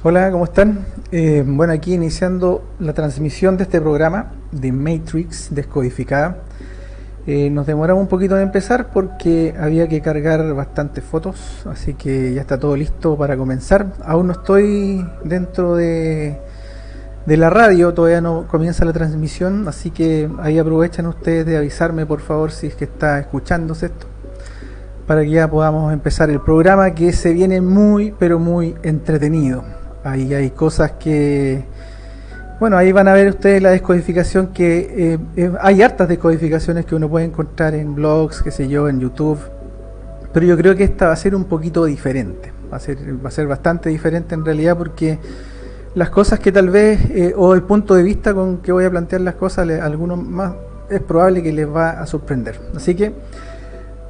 Hola, ¿cómo están? Bueno, aquí iniciando la transmisión de este programa de Matrix Descodificada. Nos demoramos un poquito de empezar porque había que cargar bastantes fotos, así que ya está todo listo para comenzar. Aún no estoy dentro de la radio, todavía no comienza la transmisión, así que ahí aprovechan ustedes de avisarme por favor si es que está escuchándose esto, para que ya podamos empezar el programa, que se viene muy pero muy entretenido. Ahí hay cosas que, bueno, ahí van a ver ustedes la descodificación que hay hartas descodificaciones que uno puede encontrar en blogs, qué sé yo, en YouTube, pero yo creo que esta va a ser un poquito diferente, va a ser bastante diferente en realidad, porque las cosas que tal vez, o el punto de vista con que voy a plantear las cosas, a algunos más es probable que les va a sorprender. Así que,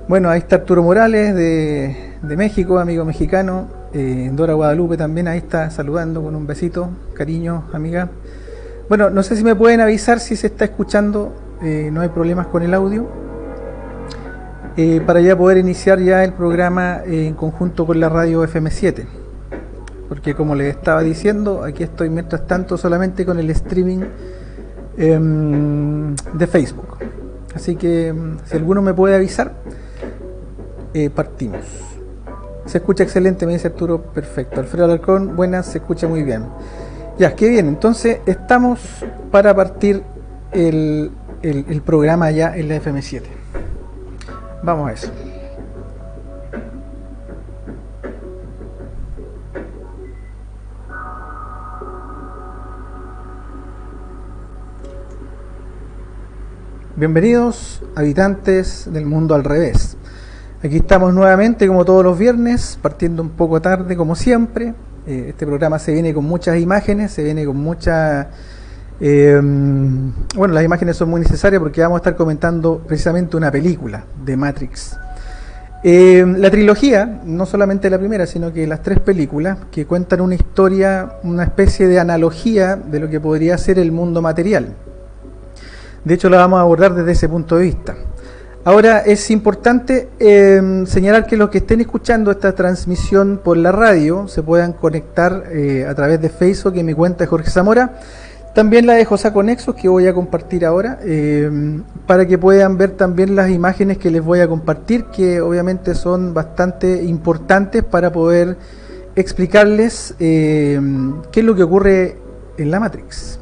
bueno, ahí está Arturo Morales de México, amigo mexicano. Dora Guadalupe también ahí está saludando con un besito, cariño, amiga. Bueno, no sé si me pueden avisar si se está escuchando, no hay problemas con el audio, para ya poder iniciar ya el programa en conjunto con la radio FM7, porque como les estaba diciendo, aquí estoy mientras tanto solamente con el streaming de Facebook. Así que si alguno me puede avisar, partimos. Se escucha excelente, me dice Arturo, perfecto. Alfredo Alarcón, buenas, se escucha muy bien. Ya, qué bien, entonces estamos para partir el programa ya en la FM7. Vamos a eso. Bienvenidos, habitantes del mundo al revés. Aquí estamos nuevamente, como todos los viernes, partiendo un poco tarde, como siempre. Este programa se viene con muchas imágenes, se viene con muchas... bueno, las imágenes son muy necesarias porque vamos a estar comentando precisamente una película de Matrix. La trilogía, no solamente la primera, sino que las tres películas, que cuentan una historia, una especie de analogía de lo que podría ser el mundo material. De hecho, la vamos a abordar desde ese punto de vista. Ahora es importante señalar que los que estén escuchando esta transmisión por la radio se puedan conectar a través de Facebook en mi cuenta de Jorge Zamora, también la de Josaco Nexus, que voy a compartir ahora, para que puedan ver también las imágenes que les voy a compartir, que obviamente son bastante importantes para poder explicarles qué es lo que ocurre en la Matrix.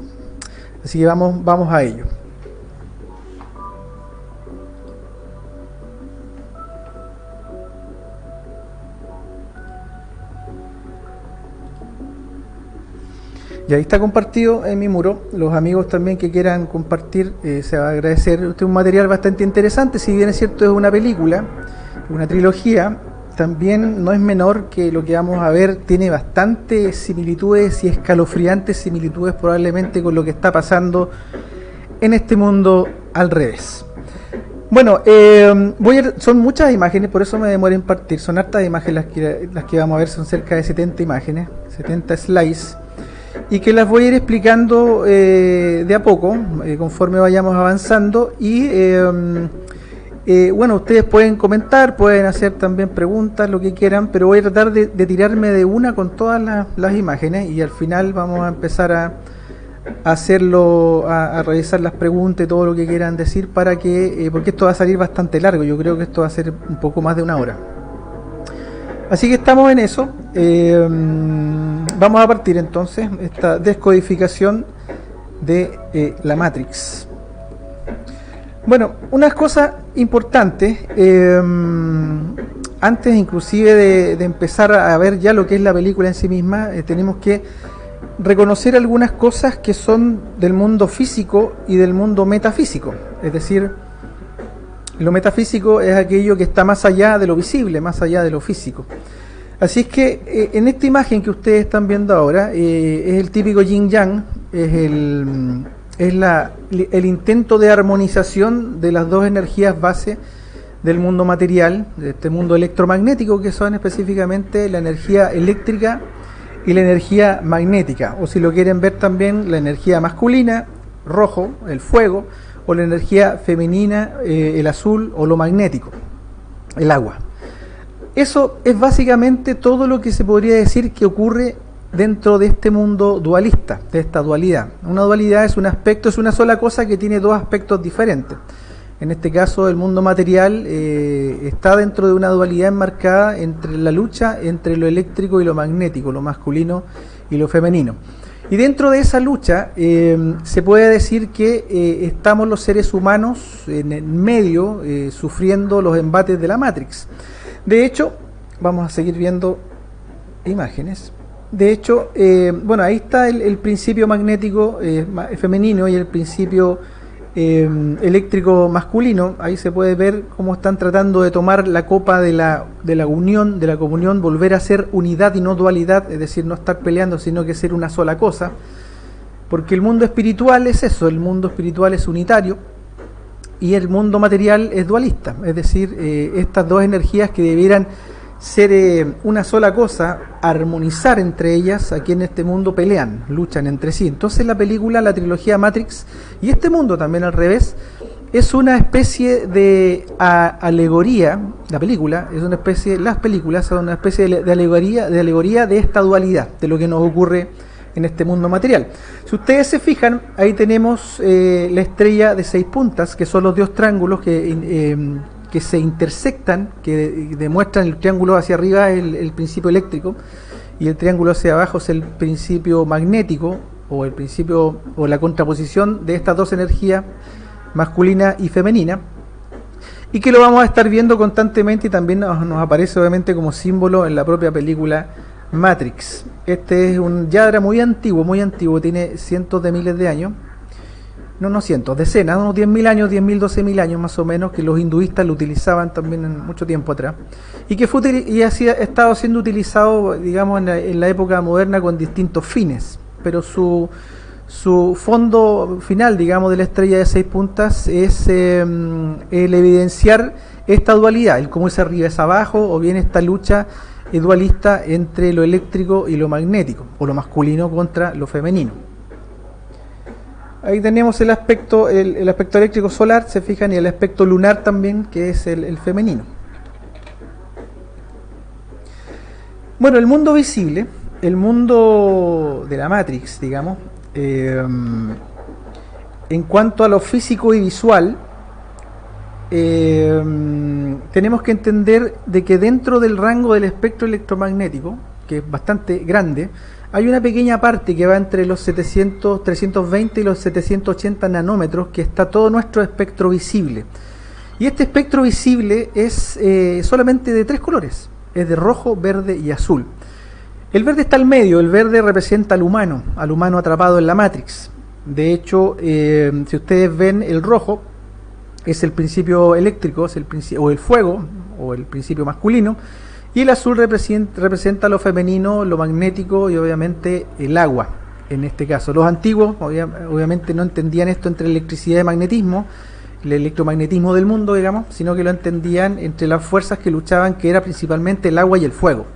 Así que vamos a ello. Y ahí está compartido en mi muro. Los amigos también que quieran compartir, se va a agradecer. Este es un material bastante interesante, si bien es cierto es una película, una trilogía, también no es menor que lo que vamos a ver, tiene bastantes similitudes y escalofriantes similitudes probablemente con lo que está pasando en este mundo al revés. Bueno, son muchas imágenes, por eso me demoré en partir, son hartas imágenes las que vamos a ver, son cerca de 70 imágenes, 70 slides, y que las voy a ir explicando de a poco, conforme vayamos avanzando, y bueno, ustedes pueden comentar, pueden hacer también preguntas, lo que quieran, pero voy a tratar de tirarme de una con todas las imágenes, y al final vamos a empezar a hacerlo, a revisar las preguntas y todo lo que quieran decir, para que porque esto va a salir bastante largo, yo creo que esto va a ser un poco más de una hora. Así que estamos en eso. Vamos a partir entonces esta descodificación de la Matrix. Bueno, unas cosas importantes, antes inclusive de empezar a ver ya lo que es la película en sí misma, tenemos que reconocer algunas cosas que son del mundo físico y del mundo metafísico. Es decir, lo metafísico es aquello que está más allá de lo visible, más allá de lo físico. Así es que en esta imagen que ustedes están viendo ahora, es el típico yin yang, es el intento de armonización de las dos energías base del mundo material, de este mundo electromagnético, que son específicamente la energía eléctrica y la energía magnética, o si lo quieren ver también, la energía masculina, rojo, el fuego, o la energía femenina, el azul, o lo magnético, el agua. Eso es básicamente todo lo que se podría decir que ocurre dentro de este mundo dualista, de esta dualidad. Una dualidad es un aspecto, es una sola cosa que tiene dos aspectos diferentes. En este caso, el mundo material está dentro de una dualidad enmarcada entre la lucha entre lo eléctrico y lo magnético, lo masculino y lo femenino. Y dentro de esa lucha se puede decir que estamos los seres humanos en el medio sufriendo los embates de la Matrix. De hecho, vamos a seguir viendo imágenes. De hecho, bueno, ahí está el principio magnético femenino y el principio eléctrico masculino. Ahí se puede ver cómo están tratando de tomar la copa de la unión, de la comunión, volver a ser unidad y no dualidad, es decir, no estar peleando, sino que ser una sola cosa. Porque el mundo espiritual es eso, el mundo espiritual es unitario y el mundo material es dualista, es decir, estas dos energías que debieran ser una sola cosa, armonizar entre ellas, aquí en este mundo pelean, luchan entre sí. Entonces la película, la trilogía Matrix, y este mundo también al revés, es una especie de alegoría, la película, es una especie, las películas son una especie de alegoría de esta dualidad, de lo que nos ocurre en este mundo material. Si ustedes se fijan, ahí tenemos la estrella de 6 puntas, que son los dos triángulos que se intersectan, que demuestran el triángulo hacia arriba es el principio eléctrico y el triángulo hacia abajo es el principio magnético, o el principio o la contraposición de estas dos energías, masculina y femenina, y que lo vamos a estar viendo constantemente y también nos aparece obviamente como símbolo en la propia película Matrix. Este es un yadra muy antiguo, tiene cientos de miles de años. No cientos, decenas, unos 10.000 años, 10.000, 12.000 años más o menos, que los hinduistas lo utilizaban también en mucho tiempo atrás, y que ha estado siendo utilizado, digamos, en la época moderna con distintos fines, pero su fondo final, digamos, de la estrella de 6 puntas es el evidenciar esta dualidad, el cómo es arriba es abajo, o bien esta lucha dualista entre lo eléctrico y lo magnético, o lo masculino contra lo femenino. Ahí tenemos el aspecto eléctrico solar, se fijan, y el aspecto lunar también, que es el femenino. Bueno, el mundo visible, el mundo de la Matrix, digamos, en cuanto a lo físico y visual, tenemos que entender de que dentro del rango del espectro electromagnético, que es bastante grande, hay una pequeña parte que va entre los 320 y los 780 nanómetros, que está todo nuestro espectro visible. Y este espectro visible es solamente de 3 colores, es de rojo, verde y azul. El verde está al medio, el verde representa al humano atrapado en la Matrix. De hecho, si ustedes ven, el rojo es el principio eléctrico, es o el fuego, o el principio masculino, y el azul representa lo femenino, lo magnético y obviamente el agua, en este caso. Los antiguos obviamente no entendían esto entre electricidad y magnetismo, el electromagnetismo del mundo, digamos, sino que lo entendían entre las fuerzas que luchaban, que era principalmente el agua y el fuego.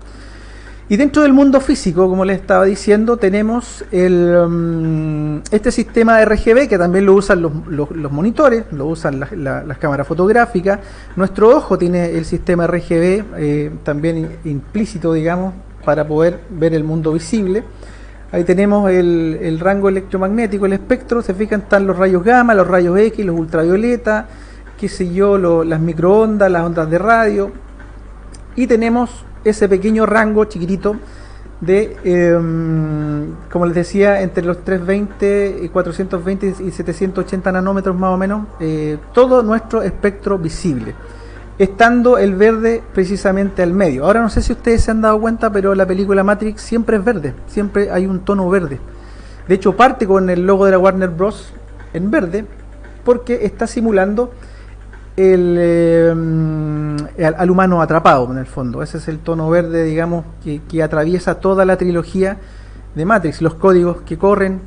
Y dentro del mundo físico, como les estaba diciendo, tenemos este sistema RGB, que también lo usan los monitores, lo usan las cámaras fotográficas. Nuestro ojo tiene el sistema RGB también implícito, digamos, para poder ver el mundo visible. Ahí tenemos el rango electromagnético, el espectro. Se fijan, están los rayos gamma, los rayos X, los ultravioleta, qué sé yo, las microondas, las ondas de radio. Y tenemos ese pequeño rango chiquitito de, como les decía, entre los 320 y 420 y 780 nanómetros más o menos, todo nuestro espectro visible, estando el verde precisamente al medio. Ahora no sé si ustedes se han dado cuenta, pero la película Matrix siempre es verde, siempre hay un tono verde. De hecho, parte con el logo de la Warner Bros. En verde, porque está simulando al humano atrapado, en el fondo. Ese es el tono verde, digamos, que atraviesa toda la trilogía de Matrix. Los códigos que corren,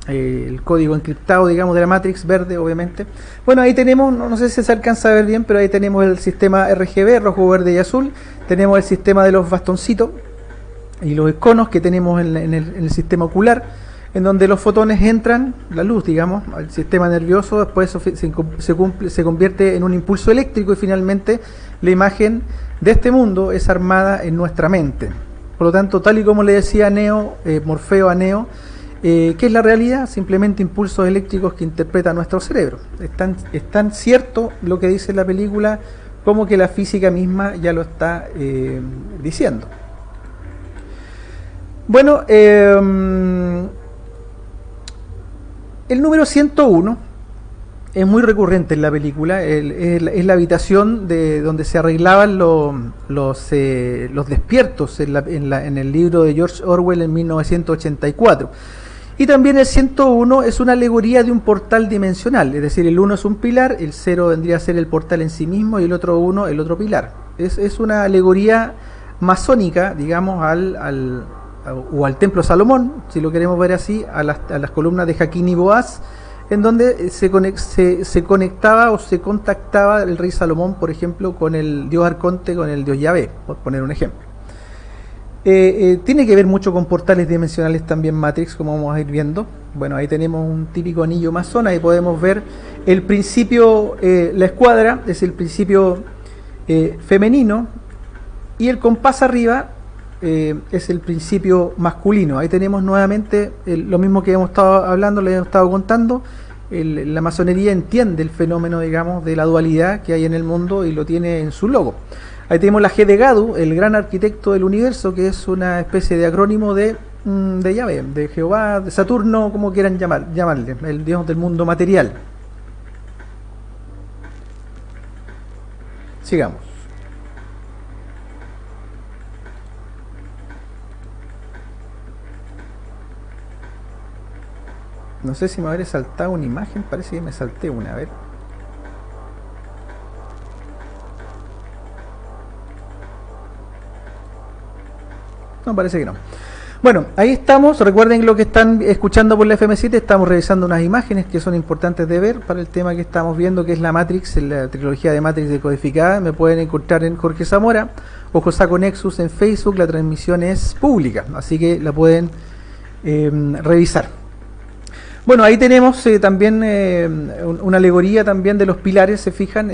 el código encriptado, digamos, de la Matrix, verde, obviamente. Bueno, ahí tenemos, no sé si se alcanza a ver bien, pero ahí tenemos el sistema RGB, rojo, verde y azul. Tenemos el sistema de los bastoncitos y los iconos que tenemos en el sistema ocular, en donde los fotones entran, la luz, digamos, al sistema nervioso, después se convierte en un impulso eléctrico y finalmente la imagen de este mundo es armada en nuestra mente. Por lo tanto, tal y como le decía Neo, Morfeo a Neo, ¿qué es la realidad? Simplemente impulsos eléctricos que interpreta nuestro cerebro. Es tan cierto lo que dice la película como que la física misma ya lo está diciendo. Bueno, el número 101 es muy recurrente en la película. Es la habitación de donde se arreglaban los despiertos en el libro de George Orwell en 1984. Y también el 101 es una alegoría de un portal dimensional, es decir, el 1 es un pilar, el 0 vendría a ser el portal en sí mismo y el otro 1 el otro pilar. Es una alegoría masónica, digamos, al templo Salomón, si lo queremos ver así, a las columnas de Jaquín y Boaz, en donde se conectaba o se contactaba el rey Salomón, por ejemplo, con el dios Arconte, con el dios Yahvé, por poner un ejemplo. Tiene que ver mucho con portales dimensionales también Matrix, como vamos a ir viendo. Bueno, ahí tenemos un típico anillo masón, ahí podemos ver el principio, la escuadra es el principio femenino, y el compás arriba es el principio masculino. Ahí tenemos nuevamente lo mismo que hemos estado hablando, les he estado contando. La masonería entiende el fenómeno, digamos, de la dualidad que hay en el mundo y lo tiene en su logo. Ahí tenemos la G de Gadu, el gran arquitecto del universo, que es una especie de acrónimo de Yahvé, de Jehová, de Saturno, como quieran llamarle, el dios del mundo material. Sigamos. No sé si me habré saltado una imagen, parece que me salté una, a ver. No, parece que no. Bueno, ahí estamos. Recuerden lo que están escuchando por la FM7. Estamos revisando unas imágenes que son importantes de ver para el tema que estamos viendo, que es la Matrix, la trilogía de Matrix decodificada. Me pueden encontrar en Jorge Zamora o Josaco Nexus en Facebook. La transmisión es pública, así que la pueden revisar. Bueno, ahí tenemos también una alegoría también de los pilares, se fijan.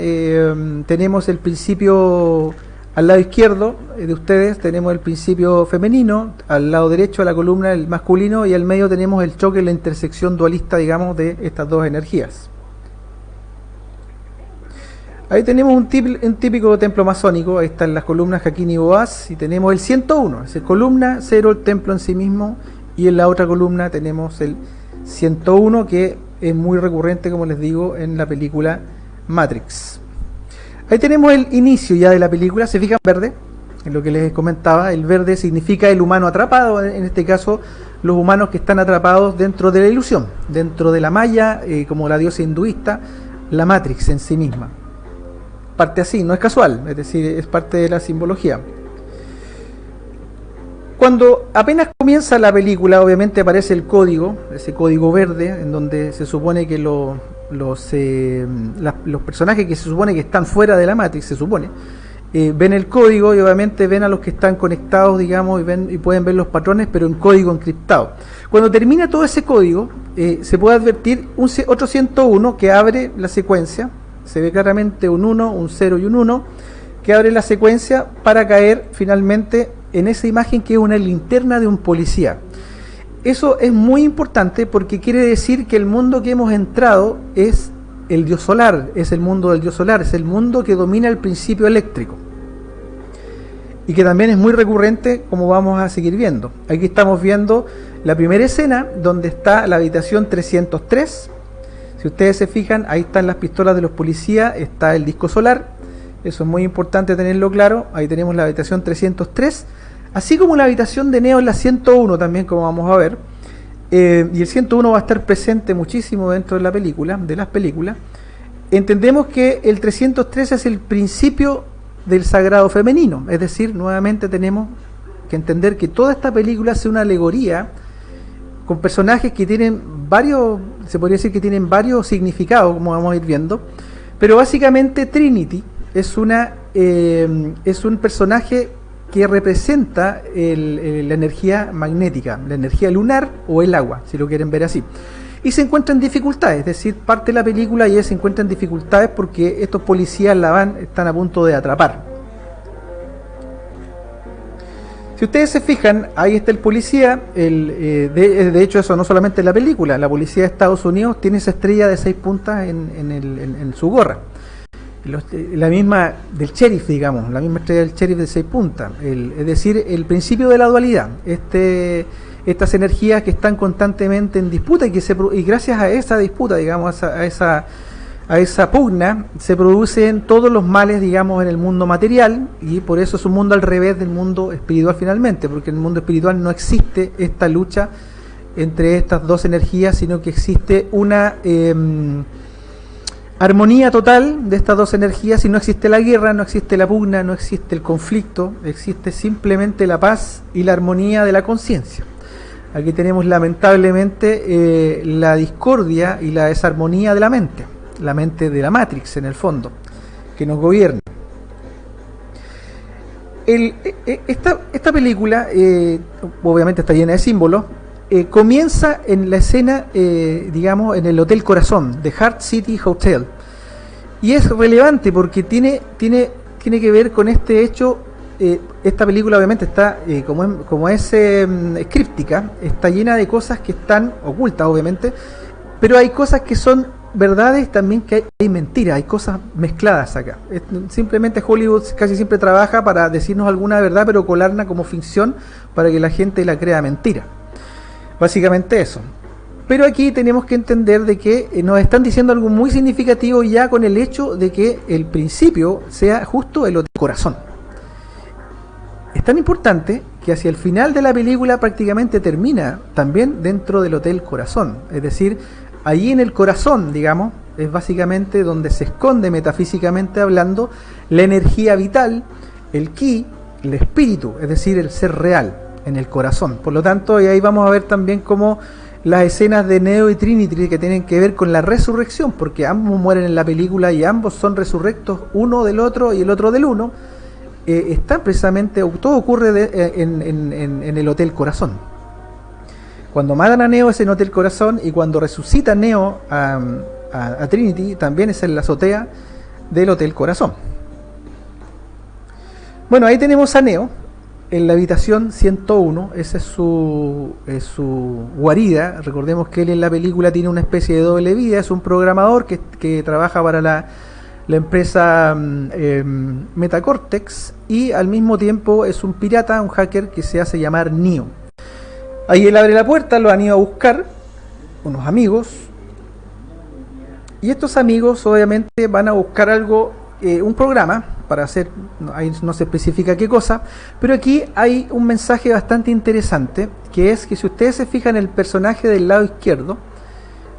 Tenemos el principio al lado izquierdo de ustedes, tenemos el principio femenino, al lado derecho de la columna el masculino, y al medio tenemos el choque, la intersección dualista, digamos, de estas dos energías. Ahí tenemos un típico templo masónico. Ahí están las columnas Jaquín y Boaz, y tenemos el 101, es columna 0, el templo en sí mismo, y en la otra columna tenemos el 101, que es muy recurrente, como les digo, en la película Matrix. Ahí tenemos el inicio ya de la película, se fijan verde, en lo que les comentaba, el verde significa el humano atrapado, en este caso los humanos que están atrapados dentro de la ilusión, dentro de la maya, como la diosa hinduista, la Matrix en sí misma. Parte así, no es casual, es decir, es parte de la simbología. Cuando apenas comienza la película, obviamente aparece el código, ese código verde, en donde se supone que los personajes que se supone que están fuera de la Matrix, se supone, ven el código y obviamente ven a los que están conectados, digamos, y pueden ver los patrones, pero en código encriptado. Cuando termina todo ese código, se puede advertir otro 101 que abre la secuencia. Se ve claramente un 1, un 0 y un 1 que abre la secuencia para caer finalmente en esa imagen que es una linterna de un policía. Eso es muy importante porque quiere decir que el mundo que hemos entrado es el dios solar, es el mundo del dios solar, es el mundo que domina el principio eléctrico. Y que también es muy recurrente, como vamos a seguir viendo. Aquí estamos viendo la primera escena donde está la habitación 303. Si ustedes se fijan, ahí están las pistolas de los policías, está el disco solar. Eso es muy importante tenerlo claro. Ahí tenemos la habitación 303. Así como la habitación de Neo en la 101 también, como vamos a ver. Y el 101 va a estar presente muchísimo dentro de la película, de las películas. Entendemos que el 303 es el principio del sagrado femenino. Es decir, nuevamente tenemos que entender que toda esta película es una alegoría con personajes que tienen varios, se podría decir que tienen varios significados, como vamos a ir viendo. Pero básicamente Trinity es un personaje que representa la energía magnética, la energía lunar o el agua, si lo quieren ver así. Y se encuentra en dificultades, es decir, parte de la película y ella se encuentra en dificultades porque estos policías están a punto de atrapar. Si Si ustedes se fijan, ahí está el policía, de hecho eso no solamente en la película, la policía de Estados Unidos tiene esa estrella de 6 puntas en su gorra. La misma del sheriff, digamos, la misma estrella del sheriff de 6 puntas. Es decir, el principio de la dualidad, estas energías que están constantemente en disputa y gracias a esa disputa, digamos, a esa pugna, se producen todos los males, digamos, en el mundo material, y por eso es un mundo al revés del mundo espiritual finalmente, porque en el mundo espiritual no existe esta lucha entre estas dos energías, sino que existe una armonía total de estas dos energías, y no existe la guerra, no existe la pugna, no existe el conflicto, existe simplemente la paz y la armonía de la conciencia. Aquí tenemos lamentablemente la discordia y la desarmonía de la mente de la Matrix en el fondo, que nos gobierna. Esta película obviamente está llena de símbolos. Comienza en la escena, digamos, en el Hotel Corazón, The Heart City Hotel, y es relevante porque tiene que ver con este hecho. Esta película obviamente está, como es críptica, está llena de cosas que están ocultas obviamente, pero hay cosas que son verdades también, que hay mentiras, hay cosas mezcladas acá. Simplemente Hollywood casi siempre trabaja para decirnos alguna verdad, pero colarla como ficción para que la gente la crea mentira. Básicamente eso. Pero aquí tenemos que entender de que nos están diciendo algo muy significativo ya con el hecho de que el principio sea justo el corazón. Es tan importante que hacia el final de la película prácticamente termina también dentro del Hotel Corazón. Es decir, allí en el corazón, digamos, es básicamente donde se esconde, metafísicamente hablando, la energía vital, el ki, el espíritu, es decir, el ser real, en el corazón. Por lo tanto, y ahí vamos a ver también cómo las escenas de Neo y Trinity que tienen que ver con la resurrección, porque ambos mueren en la película y ambos son resurrectos, uno del otro y el otro del uno, están precisamente, todo ocurre en el Hotel Corazón. Cuando matan a Neo es en Hotel Corazón, y cuando resucita Neo a Trinity también es en la azotea del Hotel Corazón. Bueno, ahí tenemos a Neo en la habitación 101, esa es su guarida. Recordemos que él en la película tiene una especie de doble vida, es un programador que trabaja para la empresa Metacortex, y al mismo tiempo es un pirata, un hacker que se hace llamar Neo. Ahí él abre la puerta, lo han ido a buscar unos amigos, y estos amigos obviamente van a buscar algo, un programa para hacer, ahí no se especifica qué cosa, pero aquí hay un mensaje bastante interesante, que es que si ustedes se fijan en el personaje del lado izquierdo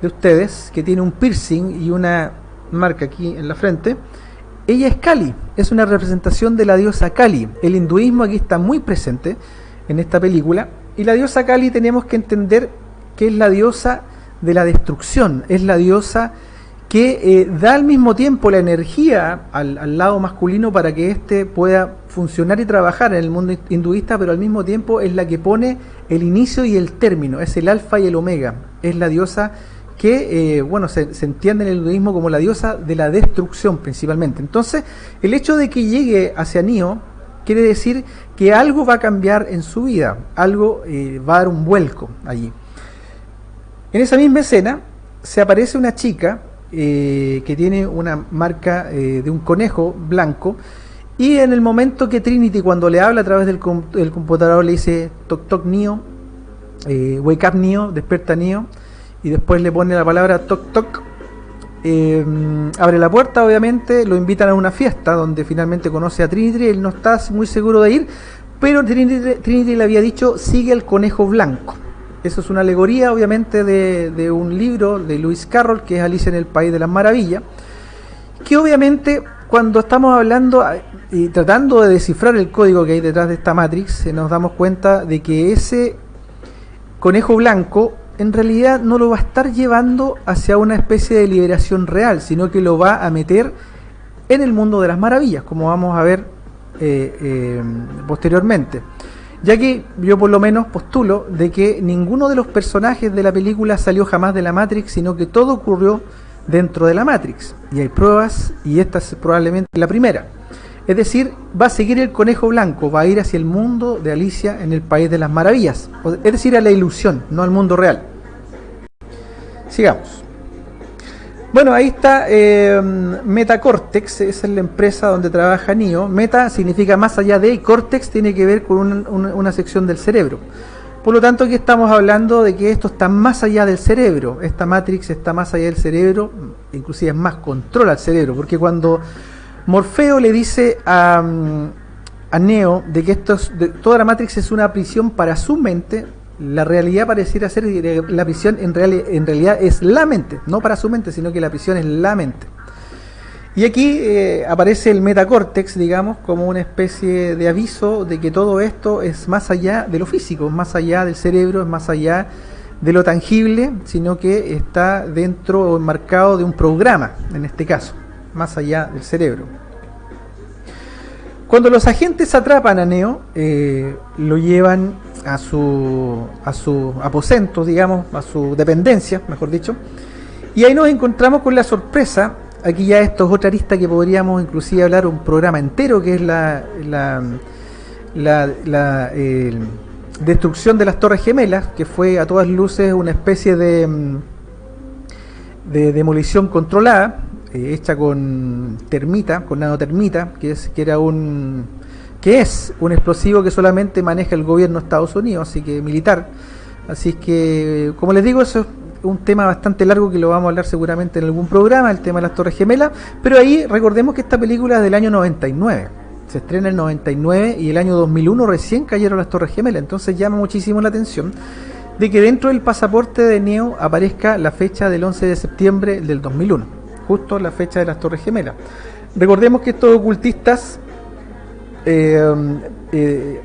de ustedes, que tiene un piercing y una marca aquí en la frente, ella es Kali, es una representación de la diosa Kali. El hinduismo aquí está muy presente en esta película, y la diosa Kali tenemos que entender que es la diosa de la destrucción, es la diosa que da al mismo tiempo la energía al lado masculino para que éste pueda funcionar y trabajar en el mundo hinduista, pero al mismo tiempo es la que pone el inicio y el término, es el alfa y el omega, es la diosa que se entiende en el hinduismo como la diosa de la destrucción principalmente. Entonces, el hecho de que llegue hacia Neo quiere decir que algo va a cambiar en su vida, algo va a dar un vuelco allí. En esa misma escena se aparece una chica que tiene una marca de un conejo blanco, y en el momento que Trinity, cuando le habla a través del computador, le dice toc toc Neo, wake up Neo, despierta Neo, y después le pone la palabra toc toc, abre la puerta, obviamente lo invitan a una fiesta donde finalmente conoce a Trinity. Él no está muy seguro de ir, pero Trinity le había dicho sigue el conejo blanco. Eso es una alegoría obviamente de un libro de Lewis Carroll, que es Alicia en el País de las Maravillas, que obviamente cuando estamos hablando y tratando de descifrar el código que hay detrás de esta Matrix, nos damos cuenta de que ese conejo blanco en realidad no lo va a estar llevando hacia una especie de liberación real, sino que lo va a meter en el mundo de las maravillas, como vamos a ver posteriormente. Ya que yo por lo menos postulo de que ninguno de los personajes de la película salió jamás de la Matrix, sino que todo ocurrió dentro de la Matrix. Y hay pruebas, y esta es probablemente la primera. Es decir, va a seguir el conejo blanco, va a ir hacia el mundo de Alicia en el País de las Maravillas, es decir, a la ilusión, no al mundo real. Sigamos. Bueno, ahí está Metacortex, esa es la empresa donde trabaja Neo. Meta significa más allá de, y Cortex tiene que ver con una sección del cerebro. Por lo tanto, aquí estamos hablando de que esto está más allá del cerebro. Esta Matrix está más allá del cerebro, inclusive es más, controla el cerebro, porque cuando Morfeo le dice a Neo de que toda la Matrix es una prisión para su mente, la realidad pareciera ser que la prisión en realidad es la mente, no para su mente, sino que la prisión es la mente. Y aquí aparece el metacórtex, digamos, como una especie de aviso de que todo esto es más allá de lo físico, más allá del cerebro, es más allá de lo tangible, sino que está dentro o enmarcado de un programa, en este caso, más allá del cerebro. Cuando los agentes atrapan a Neo, lo llevan a su aposento, digamos, a su dependencia, mejor dicho, y ahí nos encontramos con la sorpresa. Aquí ya esto es otra arista que podríamos inclusive hablar un programa entero, que es la destrucción de las Torres Gemelas, que fue a todas luces una especie de demolición controlada, hecha con termita, con nanotermita, que es un explosivo que solamente maneja el gobierno de Estados Unidos, así que militar. Así que, como les digo, eso es un tema bastante largo que lo vamos a hablar seguramente en algún programa, el tema de las Torres Gemelas, pero ahí recordemos que esta película es del año 99, se estrena en el 99 y el año 2001 recién cayeron las Torres Gemelas, entonces llama muchísimo la atención de que dentro del pasaporte de Neo aparezca la fecha del 11 de septiembre del 2001, justo la fecha de las Torres Gemelas. Recordemos que estos ocultistas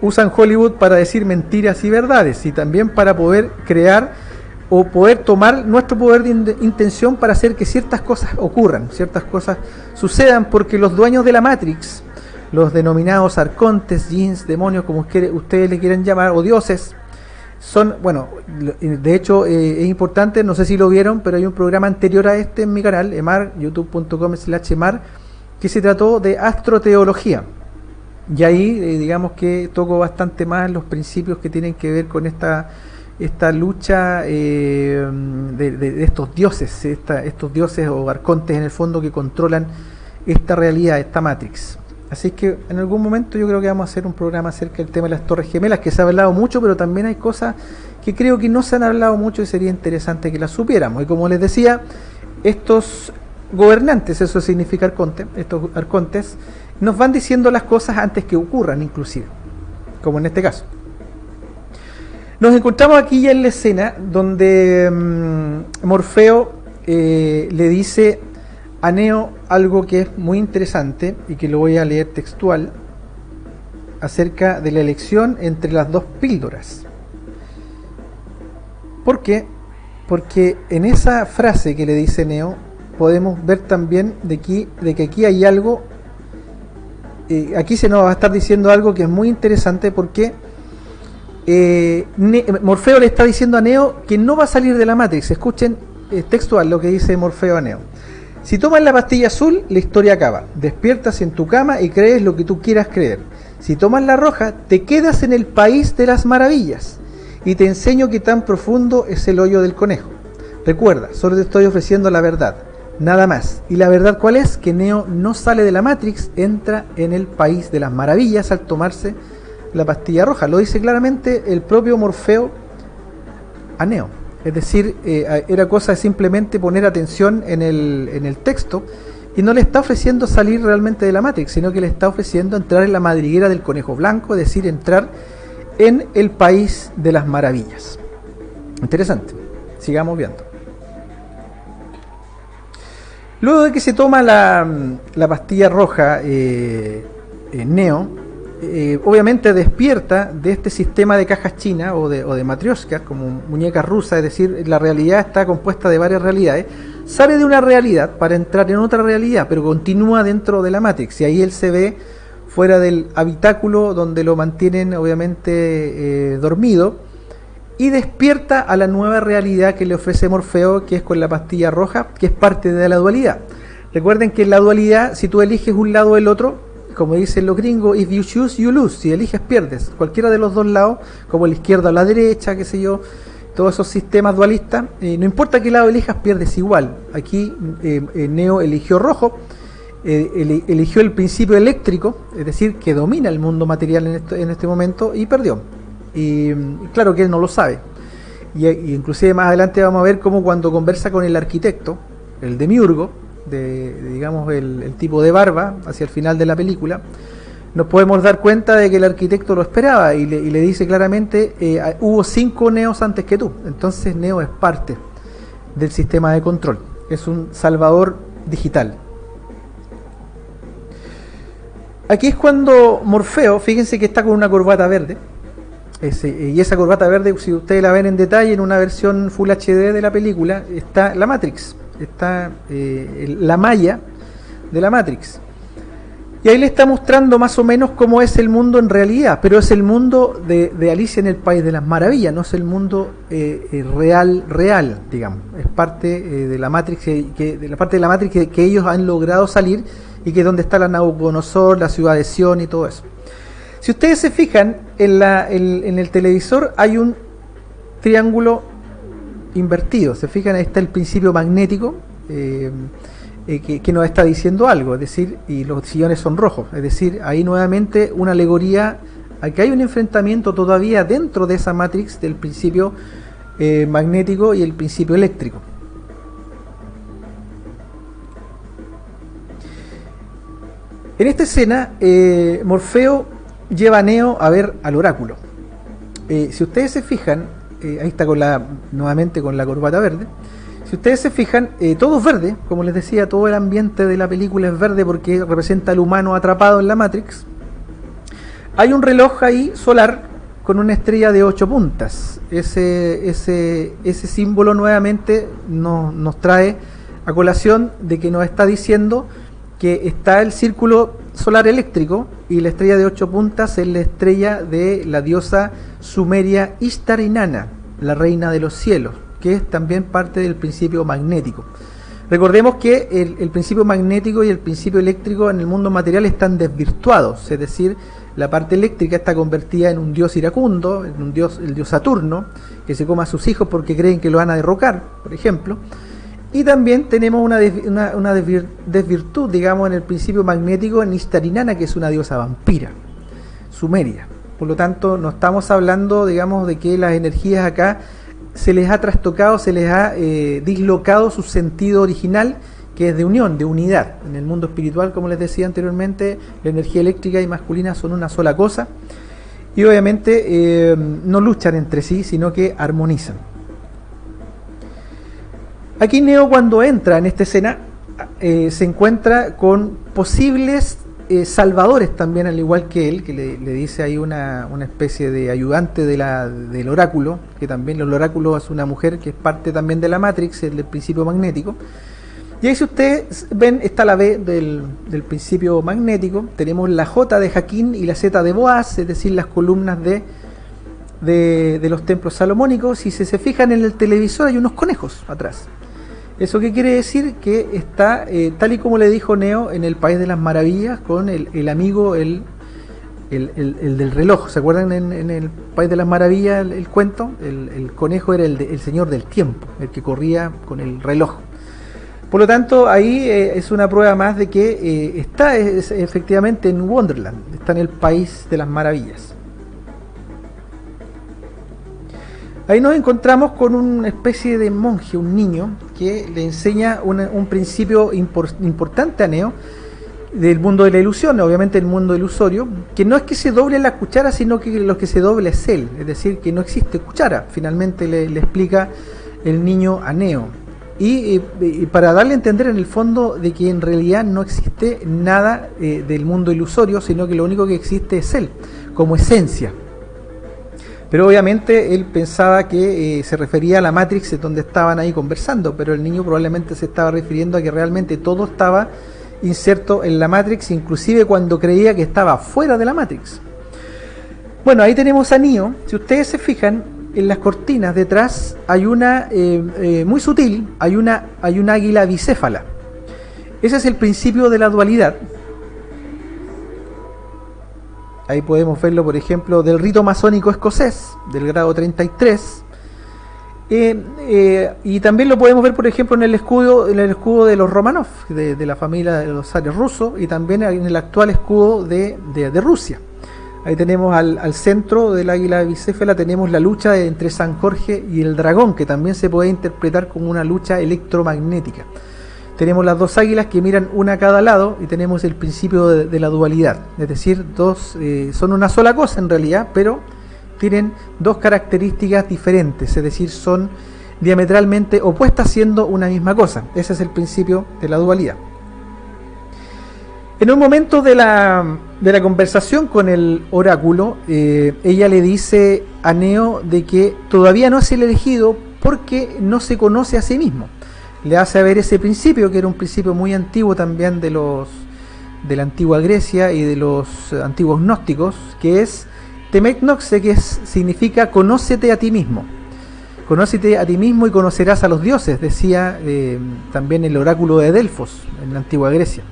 usan Hollywood para decir mentiras y verdades, y también para poder crear o poder tomar nuestro poder de intención para hacer que ciertas cosas ocurran, ciertas cosas sucedan, porque los dueños de la Matrix, los denominados arcontes, jinns, demonios, como ustedes le quieran llamar, o dioses, son, bueno, de hecho es importante, no sé si lo vieron, pero hay un programa anterior a este en mi canal, Emar, youtube.com/Emar, que se trató de astroteología. Y ahí, digamos que toco bastante más los principios que tienen que ver con esta lucha de estos dioses, estos dioses o arcontes en el fondo que controlan esta realidad, esta Matrix. Así que en algún momento yo creo que vamos a hacer un programa acerca del tema de las Torres Gemelas, que se ha hablado mucho, pero también hay cosas que creo que no se han hablado mucho y sería interesante que las supiéramos. Y como les decía, estos gobernantes, eso significa arconte, estos arcontes, nos van diciendo las cosas antes que ocurran, inclusive, como en este caso. Nos encontramos aquí ya en la escena donde Morfeo le dice a Neo algo que es muy interesante y que lo voy a leer textual, acerca de la elección entre las dos píldoras. ¿Por qué? Porque en esa frase que le dice Neo podemos ver también de que aquí hay algo, aquí se nos va a estar diciendo algo que es muy interesante, porque Morfeo le está diciendo a Neo que no va a salir de la Matrix. Escuchen textual lo que dice Morfeo a Neo. Si tomas la pastilla azul, la historia acaba. Despiertas en tu cama y crees lo que tú quieras creer. Si tomas la roja, te quedas en el país de las maravillas. Y te enseño que tan profundo es el hoyo del conejo. Recuerda, solo te estoy ofreciendo la verdad, nada más. ¿Y la verdad cuál es? Que Neo no sale de la Matrix, entra en el país de las maravillas al tomarse la pastilla roja. Lo dice claramente el propio Morfeo a Neo. Es decir, era cosa de simplemente poner atención en el texto, y no le está ofreciendo salir realmente de la Matrix, sino que le está ofreciendo entrar en la madriguera del conejo blanco, es decir, entrar en el país de las maravillas. Interesante. Sigamos viendo. Luego de que se toma la pastilla roja, Neo obviamente despierta de este sistema de cajas chinas o de matrioshkas, como muñecas rusas, es decir, la realidad está compuesta de varias realidades. Sale de una realidad para entrar en otra realidad, pero continúa dentro de la Matrix, y ahí él se ve fuera del habitáculo donde lo mantienen obviamente dormido, y despierta a la nueva realidad que le ofrece Morfeo, que es con la pastilla roja, que es parte de la dualidad. Recuerden que en la dualidad, si tú eliges un lado o el otro, como dicen los gringos, if you choose, you lose. Si eliges, pierdes. Cualquiera de los dos lados, como la izquierda o la derecha, qué sé yo, todos esos sistemas dualistas, no importa qué lado elijas, pierdes igual. Aquí Neo eligió rojo, eligió el principio eléctrico, es decir, que domina el mundo material en este momento, y perdió. Y claro que él no lo sabe. Y inclusive más adelante vamos a ver cómo cuando conversa con el arquitecto, el demiurgo, digamos el tipo de barba, hacia el final de la película, nos podemos dar cuenta de que el arquitecto lo esperaba y le dice claramente, hubo 5 Neos antes que tú, entonces Neo es parte del sistema de control, es un salvador digital. Aquí es cuando Morfeo, fíjense que está con una corbata verde, y esa corbata verde, si ustedes la ven en detalle en una versión Full HD de la película, está la Matrix, está la malla de la Matrix. Y ahí le está mostrando más o menos cómo es el mundo en realidad, pero es el mundo de Alicia en el País de las Maravillas, no es el mundo real, digamos. Es parte de la Matrix, de la parte de la Matrix que ellos han logrado salir, y que es donde está la Nabucodonosor, la ciudad de Sion y todo eso. Si ustedes se fijan, en el televisor hay un triángulo invertido. Se fijan, ahí está el principio magnético, que nos está diciendo algo, es decir, y los sillones son rojos, es decir, ahí nuevamente una alegoría a que hay un enfrentamiento todavía dentro de esa Matrix del principio magnético y el principio eléctrico. En esta escena, Morfeo lleva a Neo a ver al oráculo. Si ustedes se fijan, ahí está nuevamente con la corbata verde. Si ustedes se fijan, todo es verde, como les decía, todo el ambiente de la película es verde porque representa al humano atrapado en la Matrix. Hay un reloj ahí solar con una estrella de 8 puntas. Ese símbolo nuevamente nos trae a colación de que nos está diciendo que está el círculo solar eléctrico, y la estrella de 8 puntas es la estrella de la diosa sumeria Ishtar Inanna, la reina de los cielos, que es también parte del principio magnético. Recordemos que el principio magnético y el principio eléctrico en el mundo material están desvirtuados, es decir, la parte eléctrica está convertida en un dios iracundo, en el dios Saturno, que se come a sus hijos porque creen que lo van a derrocar, por ejemplo. Y también tenemos una desvirtud, digamos, en el principio magnético en Ishtar Inanna, que es una diosa vampira, sumeria. Por lo tanto, no estamos hablando, digamos, de que las energías acá se les ha trastocado, se les ha dislocado su sentido original, que es de unión, de unidad. En el mundo espiritual, como les decía anteriormente, la energía eléctrica y masculina son una sola cosa, y obviamente no luchan entre sí, sino que armonizan. Aquí Neo, cuando entra en esta escena, se encuentra con posibles salvadores también, al igual que él, que le dice ahí una especie de ayudante del oráculo, que también el oráculo es una mujer que es parte también de la Matrix, del principio magnético. Y ahí, si ustedes ven, está la B del principio magnético, tenemos la J de Jaquín y la Z de Boaz, es decir, las columnas de los templos salomónicos. Si se fijan en el televisor hay unos conejos atrás. ¿Eso qué quiere decir? Que está, tal y como le dijo Neo en el País de las Maravillas, con el amigo, el del reloj. ¿Se acuerdan en el País de las Maravillas el cuento? El conejo era el señor del tiempo, el que corría con el reloj. Por lo tanto, ahí es una prueba más de que está efectivamente en Wonderland, está en el País de las Maravillas. Ahí nos encontramos con una especie de monje, un niño, que le enseña un principio importante a Neo del mundo de la ilusión, obviamente el mundo ilusorio, que no es que se doble la cuchara, sino que lo que se doble es él, es decir, que no existe cuchara. Finalmente le explica el niño a Neo. Y para darle a entender en el fondo de que en realidad no existe nada del mundo ilusorio, sino que lo único que existe es él, como esencia. Pero obviamente él pensaba que se refería a la Matrix, donde estaban ahí conversando, pero el niño probablemente se estaba refiriendo a que realmente todo estaba inserto en la Matrix, inclusive cuando creía que estaba fuera de la Matrix. Bueno, ahí tenemos a Neo. Si ustedes se fijan, en las cortinas detrás hay una, muy sutil, hay un águila bicéfala. Ese es el principio de la dualidad. Ahí podemos verlo, por ejemplo, del rito masónico escocés, del grado 33. Y también lo podemos ver, por ejemplo, en el escudo de los Romanov, de la familia de los zares rusos, y también en el actual escudo de Rusia. Ahí tenemos al centro del águila bicéfala, tenemos la lucha entre San Jorge y el dragón, que también se puede interpretar como una lucha electromagnética. Tenemos las dos águilas que miran una a cada lado y tenemos el principio de la dualidad, es decir, son una sola cosa en realidad, pero tienen dos características diferentes, es decir, son diametralmente opuestas siendo una misma cosa. Ese es el principio de la dualidad. En un momento de la conversación con el oráculo, ella le dice a Neo de que todavía no es el elegido porque no se conoce a sí mismo. Le hace ver ese principio, que era un principio muy antiguo también de la antigua Grecia y de los antiguos gnósticos, que es Temetnoxe, que significa conócete a ti mismo. Conócete a ti mismo y conocerás a los dioses, decía también el oráculo de Delfos en la antigua Grecia.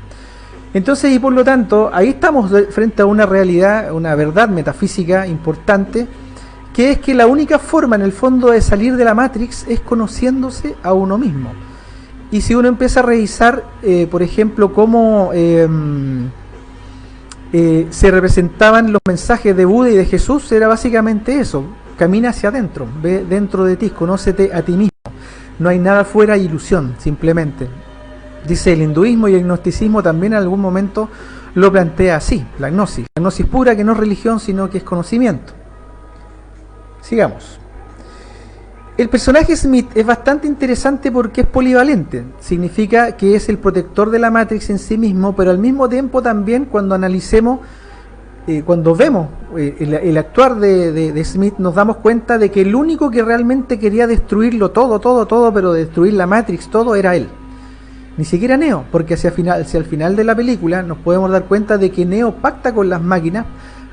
Entonces, y por lo tanto, ahí estamos frente a una realidad, una verdad metafísica importante, que es que la única forma en el fondo de salir de la Matrix es conociéndose a uno mismo. Y si uno empieza a revisar, por ejemplo, cómo se representaban los mensajes de Buda y de Jesús, era básicamente eso: camina hacia adentro, ve dentro de ti, conócete a ti mismo. No hay nada fuera, ilusión, simplemente. Dice el hinduismo y el gnosticismo también en algún momento lo plantea así, la gnosis pura, que no es religión, sino que es conocimiento. Sigamos. El personaje Smith es bastante interesante porque es polivalente. Significa que es el protector de la Matrix en sí mismo, pero al mismo tiempo también cuando analicemos, cuando vemos el actuar de Smith, nos damos cuenta de que el único que realmente quería destruirlo todo, pero destruir la Matrix todo, era él. Ni siquiera Neo, porque hacia el final de la película nos podemos dar cuenta de que Neo pacta con las máquinas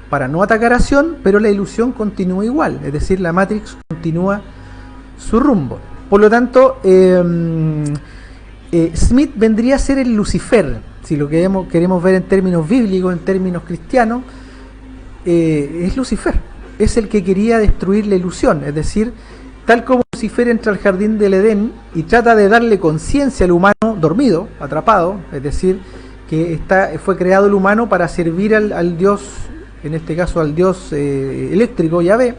para no atacar a Sion, pero la ilusión continúa igual, es decir, la Matrix continúa su rumbo. Por lo tanto, Smith vendría a ser el Lucifer, si lo queremos ver en términos bíblicos, en términos cristianos, es Lucifer, es el que quería destruir la ilusión, es decir, tal como Lucifer entra al jardín del Edén y trata de darle conciencia al humano dormido, atrapado, es decir, que fue creado el humano para servir al dios, en este caso al dios eléctrico, Yahvé.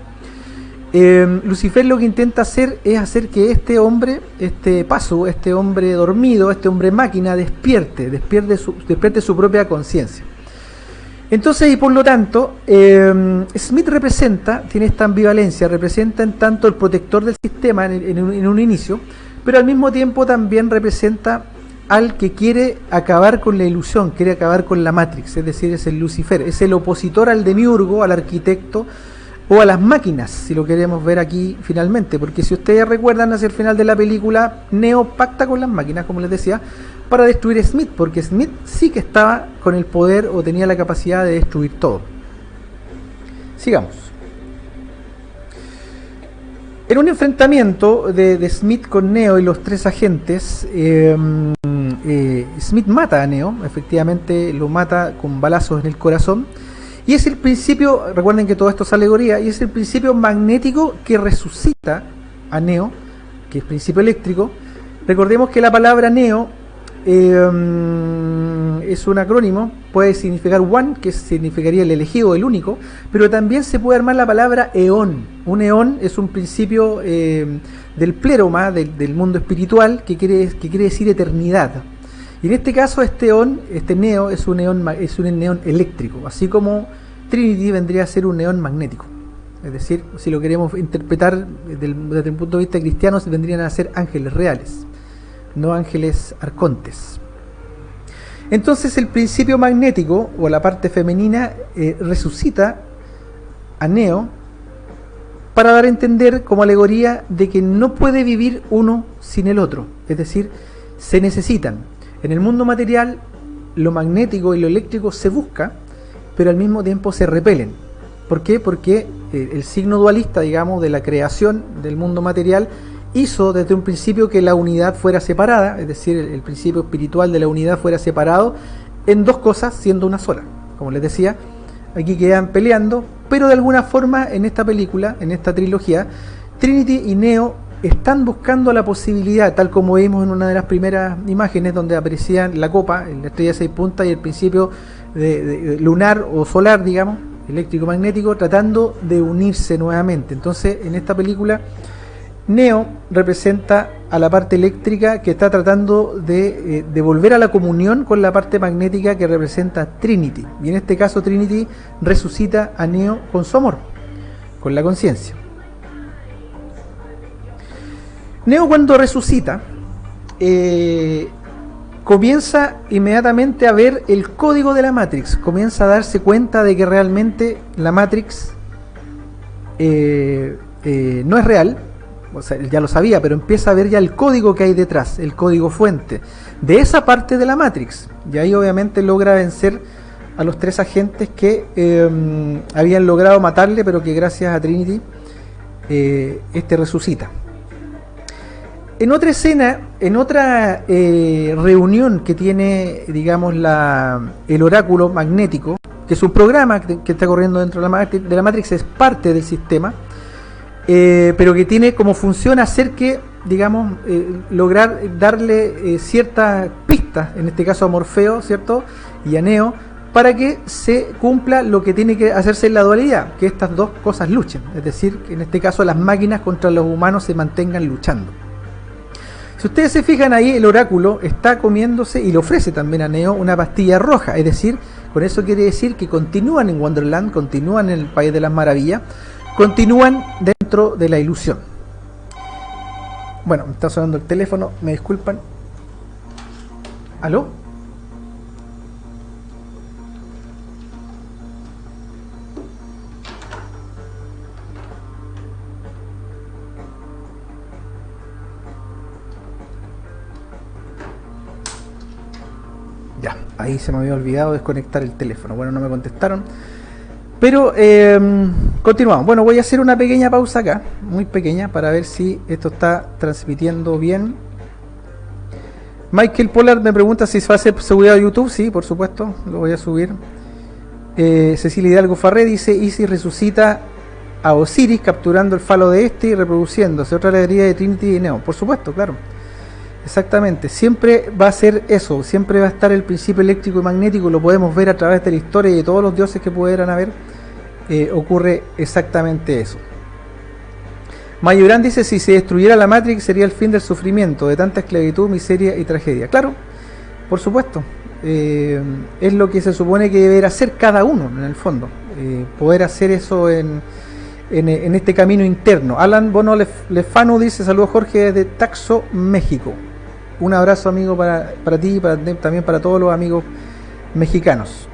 Lucifer lo que intenta hacer es hacer que este hombre, este hombre dormido, este hombre máquina, despierte su propia conciencia. Entonces, y por lo tanto, Smith tiene esta ambivalencia, representa en tanto el protector del sistema en un inicio, pero al mismo tiempo también representa al que quiere acabar con la ilusión, quiere acabar con la Matrix, es decir, es el Lucifer, es el opositor al demiurgo, al arquitecto o a las máquinas, si lo queremos ver aquí finalmente, porque si ustedes recuerdan, hacia el final de la película, Neo pacta con las máquinas, como les decía, para destruir a Smith, porque Smith sí que estaba con el poder o tenía la capacidad de destruir todo. Sigamos. En un enfrentamiento de Smith con Neo y los tres agentes, Smith mata a Neo, efectivamente lo mata con balazos en el corazón, y es el principio, recuerden que todo esto es alegoría, y es el principio magnético que resucita a Neo, que es principio eléctrico. Recordemos que la palabra Neo es un acrónimo, puede significar one, que significaría el elegido, el único, pero también se puede armar la palabra eón. Un eón es un principio del pleroma, del mundo espiritual, que quiere decir eternidad. Y en este caso este Neo es un neón eléctrico, así como Trinity vendría a ser un neón magnético. Es decir, si lo queremos interpretar desde el punto de vista cristiano, vendrían a ser ángeles reales, no ángeles arcontes. Entonces el principio magnético, o la parte femenina, resucita a Neo para dar a entender como alegoría de que no puede vivir uno sin el otro, es decir, se necesitan. En el mundo material, lo magnético y lo eléctrico se busca, pero al mismo tiempo se repelen. ¿Por qué? Porque el signo dualista, digamos, de la creación del mundo material hizo desde un principio que la unidad fuera separada, es decir, el principio espiritual de la unidad fuera separado en dos cosas siendo una sola. Como les decía, aquí quedan peleando, pero de alguna forma en esta película, en esta trilogía, Trinity y Neo están buscando la posibilidad, tal como vimos en una de las primeras imágenes donde aparecía la copa, la estrella de 6 puntas y el principio de lunar o solar, digamos, eléctrico-magnético, tratando de unirse nuevamente. Entonces, en esta película, Neo representa a la parte eléctrica que está tratando de volver a la comunión con la parte magnética que representa a Trinity. Y en este caso Trinity resucita a Neo con su amor, con la conciencia. Neo, cuando resucita, comienza inmediatamente a ver el código de la Matrix, comienza a darse cuenta de que realmente la Matrix no es real. O sea, ya lo sabía, pero empieza a ver ya el código que hay detrás, el código fuente de esa parte de la Matrix. Y ahí obviamente logra vencer a los 3 agentes que habían logrado matarle, pero que gracias a Trinity resucita. En otra escena, en otra reunión que tiene, digamos, el oráculo magnético, que es un programa que está corriendo dentro de la Matrix, es parte del sistema, pero que tiene como función hacer que, digamos, lograr darle ciertas pistas, en este caso a Morfeo, ¿cierto?, y a Neo, para que se cumpla lo que tiene que hacerse en la dualidad, que estas dos cosas luchen, es decir, que en este caso las máquinas contra los humanos se mantengan luchando. Si ustedes se fijan ahí, el oráculo está comiéndose y le ofrece también a Neo una pastilla roja, es decir, con eso quiere decir que continúan en Wonderland, continúan en el País de las Maravillas, continúan dentro de la ilusión. Bueno, me está sonando el teléfono, me disculpan. ¿Aló? Ya, ahí se me había olvidado desconectar el teléfono. Bueno, no me contestaron. Pero continuamos. Bueno, voy a hacer una pequeña pausa acá, muy pequeña, para ver si esto está transmitiendo bien. Michael Pollard me pregunta si se va a hacer seguridad de YouTube. Sí, por supuesto, lo voy a subir. Cecilia Hidalgo Farré dice: Isis resucita a Osiris capturando el falo de este y reproduciéndose. Otra alegría de Trinity y Neo. Por supuesto, claro. Exactamente, siempre va a ser eso, siempre va a estar el principio eléctrico y magnético, lo podemos ver a través de la historia y de todos los dioses que pudieran haber, ocurre exactamente eso. Mayorán dice: si se destruyera la Matrix sería el fin del sufrimiento, de tanta esclavitud, miseria y tragedia. Claro, por supuesto, es lo que se supone que debe hacer cada uno en el fondo, poder hacer eso en este camino interno. Alan Bono Lefano dice: saludos Jorge desde Taxo, México. Un abrazo, amigo, para ti y también para todos los amigos mexicanos.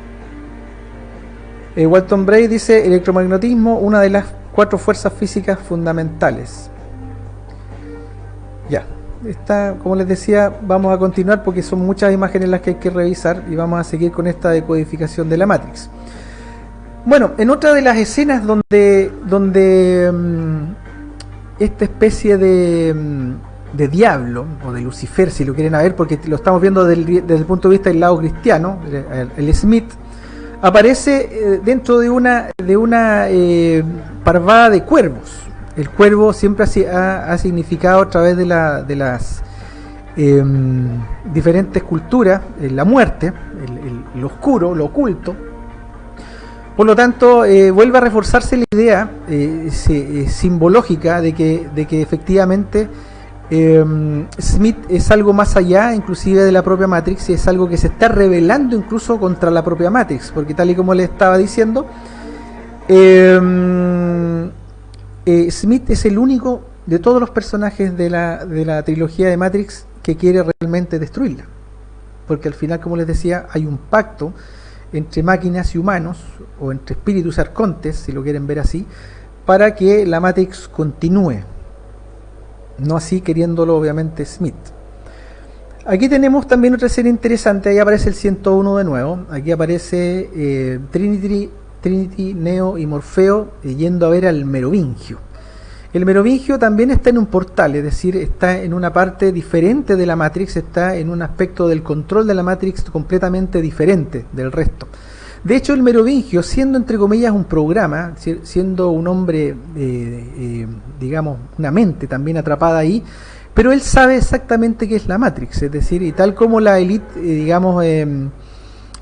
Walton Bray dice: electromagnetismo, una de las 4 fuerzas físicas fundamentales. Ya, está, como les decía, vamos a continuar porque son muchas imágenes las que hay que revisar y vamos a seguir con esta decodificación de la Matrix. Bueno, en otra de las escenas donde esta especie de diablo, o de Lucifer, si lo quieren ver, porque lo estamos viendo desde el punto de vista del lado cristiano, el Smith, aparece dentro de una parvada de cuervos. El cuervo siempre ha significado a través de las diferentes culturas la muerte, lo oscuro, lo oculto. Por lo tanto, vuelve a reforzarse la idea simbológica de que efectivamente Smith es algo más allá, inclusive de la propia Matrix, y es algo que se está rebelando incluso contra la propia Matrix, porque tal y como le estaba diciendo, Smith es el único de todos los personajes de la trilogía de Matrix que quiere realmente destruirla, porque al final, como les decía, hay un pacto entre máquinas y humanos, o entre espíritus y arcontes, si lo quieren ver así, para que la Matrix continúe, no así queriéndolo obviamente Smith. Aquí tenemos también otra escena interesante. Ahí aparece el 101 de nuevo. Aquí aparece Trinity, Neo y Morfeo yendo a ver al Merovingio. El Merovingio también está en un portal, es decir, está en una parte diferente de la Matrix, está en un aspecto del control de la Matrix completamente diferente del resto. De hecho, el merovingio, siendo entre comillas un programa, siendo un hombre, digamos, una mente también atrapada ahí, pero él sabe exactamente qué es la Matrix, es decir, y tal como la élite, digamos,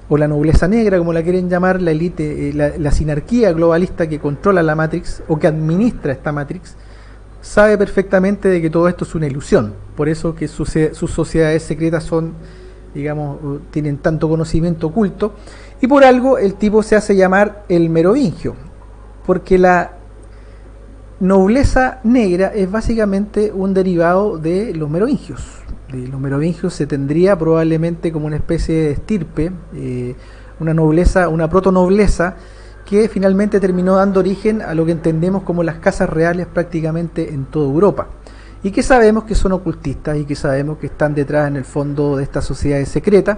o la nobleza negra, como la quieren llamar, la élite, la sinarquía globalista que controla la Matrix o que administra esta Matrix, sabe perfectamente de que todo esto es una ilusión. Por eso que sus sociedades secretas son, digamos, tienen tanto conocimiento oculto, y por algo el tipo se hace llamar el merovingio, porque la nobleza negra es básicamente un derivado de los merovingios. De los merovingios se tendría probablemente como una especie de estirpe, una nobleza, una protonobleza, que finalmente terminó dando origen a lo que entendemos como las casas reales prácticamente en toda Europa, y que sabemos que son ocultistas y que sabemos que están detrás en el fondo de estas sociedades secretas,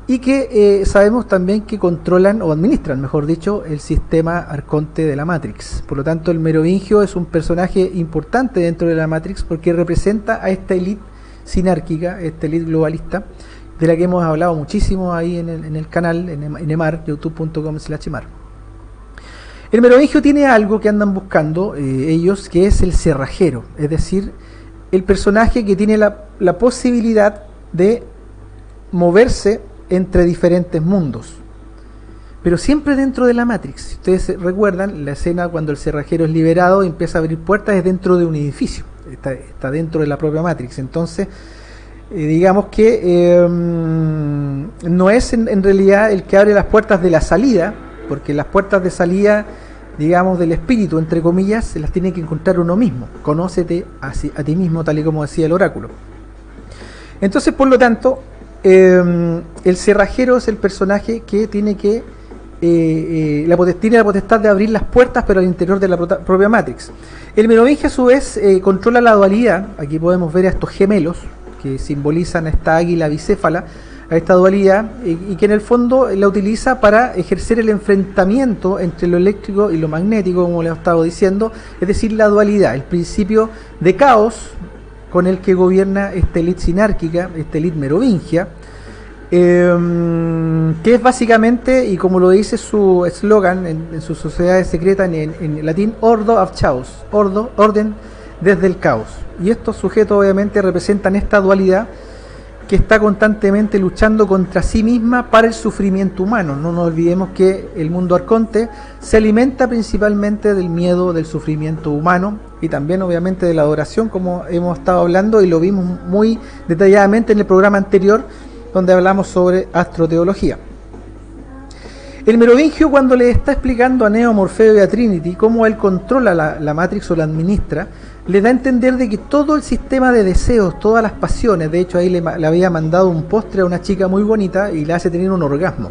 y que sabemos también que controlan o administran, mejor dicho, el sistema arconte de la Matrix. Por lo tanto, el merovingio es un personaje importante dentro de la Matrix porque representa a esta élite sinárquica, esta élite globalista, de la que hemos hablado muchísimo ahí en el canal, en EMAR, youtube.com/EMAR. El merovingio tiene algo que andan buscando ellos, que es el cerrajero, es decir, el personaje que tiene la posibilidad de moverse entre diferentes mundos, pero siempre dentro de la Matrix. Si ustedes recuerdan la escena cuando el cerrajero es liberado y empieza a abrir puertas, es dentro de un edificio, está dentro de la propia Matrix. Entonces, digamos que no es en realidad el que abre las puertas de la salida, porque las puertas de salida, digamos, del espíritu, entre comillas, se las tiene que encontrar uno mismo. Conócete a ti mismo, tal y como decía el oráculo. Entonces, por lo tanto, el cerrajero es el personaje que tiene que tiene la potestad de abrir las puertas, pero al interior de la propia Matrix. El merovingio, a su vez, controla la dualidad. Aquí podemos ver a estos gemelos que simbolizan a esta águila bicéfala, a esta dualidad, y que en el fondo la utiliza para ejercer el enfrentamiento entre lo eléctrico y lo magnético, como les he estado diciendo, es decir, la dualidad, el principio de caos con el que gobierna esta élite sinárquica, esta élite merovingia, que es básicamente, y como lo dice su eslogan en sus sociedades secretas en latín, Ordo of Chaos, orden desde el caos. Y estos sujetos obviamente representan esta dualidad que está constantemente luchando contra sí misma para el sufrimiento humano. No nos olvidemos que el mundo arconte se alimenta principalmente del miedo, del sufrimiento humano, y también obviamente de la adoración, como hemos estado hablando y lo vimos muy detalladamente en el programa anterior, donde hablamos sobre astroteología. El merovingio, cuando le está explicando a Neo, Morfeo y a Trinity cómo él controla la Matrix o la administra, le da a entender de que todo el sistema de deseos, todas las pasiones, de hecho ahí le había mandado un postre a una chica muy bonita y le hace tener un orgasmo.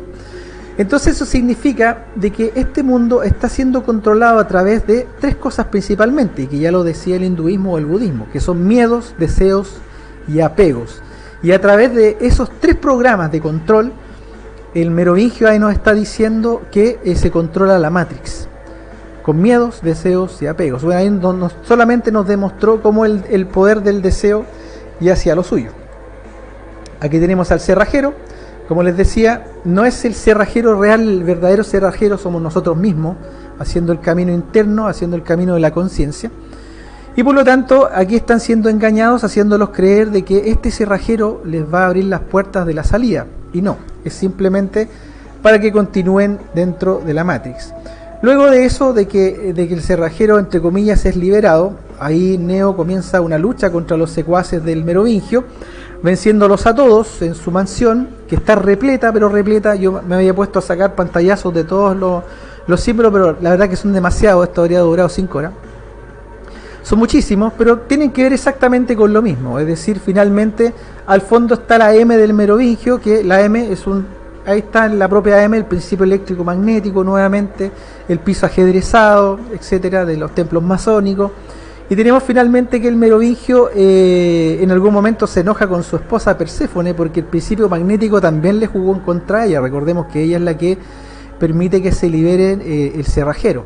Entonces eso significa de que este mundo está siendo controlado a través de tres cosas principalmente, y que ya lo decía el hinduismo o el budismo, que son miedos, deseos y apegos. Y a través de esos tres programas de control, el merovingio ahí nos está diciendo que se controla la Matrix, con miedos, deseos y apegos. Bueno, ahí solamente nos demostró cómo el poder del deseo y hacia lo suyo. Aquí tenemos al cerrajero. Como les decía, no es el cerrajero real, el verdadero cerrajero somos nosotros mismos, haciendo el camino interno, haciendo el camino de la conciencia. Y por lo tanto, aquí están siendo engañados, haciéndolos creer de que este cerrajero les va a abrir las puertas de la salida. Y no, es simplemente para que continúen dentro de la Matrix. Luego de eso, de que el cerrajero, entre comillas, es liberado, ahí Neo comienza una lucha contra los secuaces del merovingio, venciéndolos a todos en su mansión, que está repleta, pero repleta. Yo me había puesto a sacar pantallazos de todos los símbolos, pero la verdad que son demasiados. Esto habría durado 5 horas. Son muchísimos, pero tienen que ver exactamente con lo mismo. Es decir, finalmente, al fondo está la M del merovingio, que la M es ahí está en la propia M el principio eléctrico magnético nuevamente, el piso ajedrezado, etcétera, de los templos masónicos. Y tenemos finalmente que el merovingio en algún momento se enoja con su esposa Perséfone, porque el principio magnético también le jugó en contra a ella. Recordemos que ella es la que permite que se libere el cerrajero.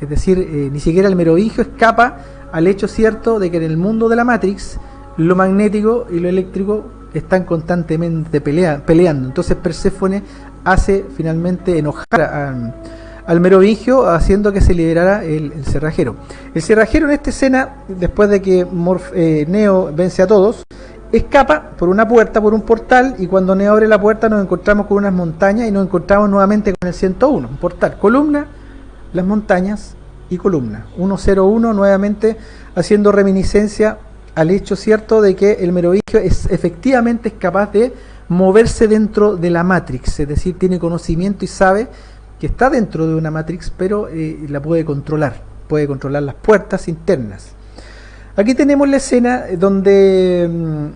Es decir, ni siquiera el merovingio escapa al hecho cierto de que en el mundo de la Matrix lo magnético y lo eléctrico están constantemente peleando. Entonces Perséfone hace finalmente enojar al merovingio, haciendo que se liberara el cerrajero. El cerrajero en esta escena, después de que Neo vence a todos, escapa por una puerta, por un portal, y cuando Neo abre la puerta nos encontramos con unas montañas y nos encontramos nuevamente con el 101, un portal, columna, las montañas y columna, 101, nuevamente haciendo reminiscencia al hecho cierto de que el merovingio efectivamente es capaz de moverse dentro de la Matrix, es decir, tiene conocimiento y sabe que está dentro de una Matrix, pero la puede controlar las puertas internas. Aquí tenemos la escena donde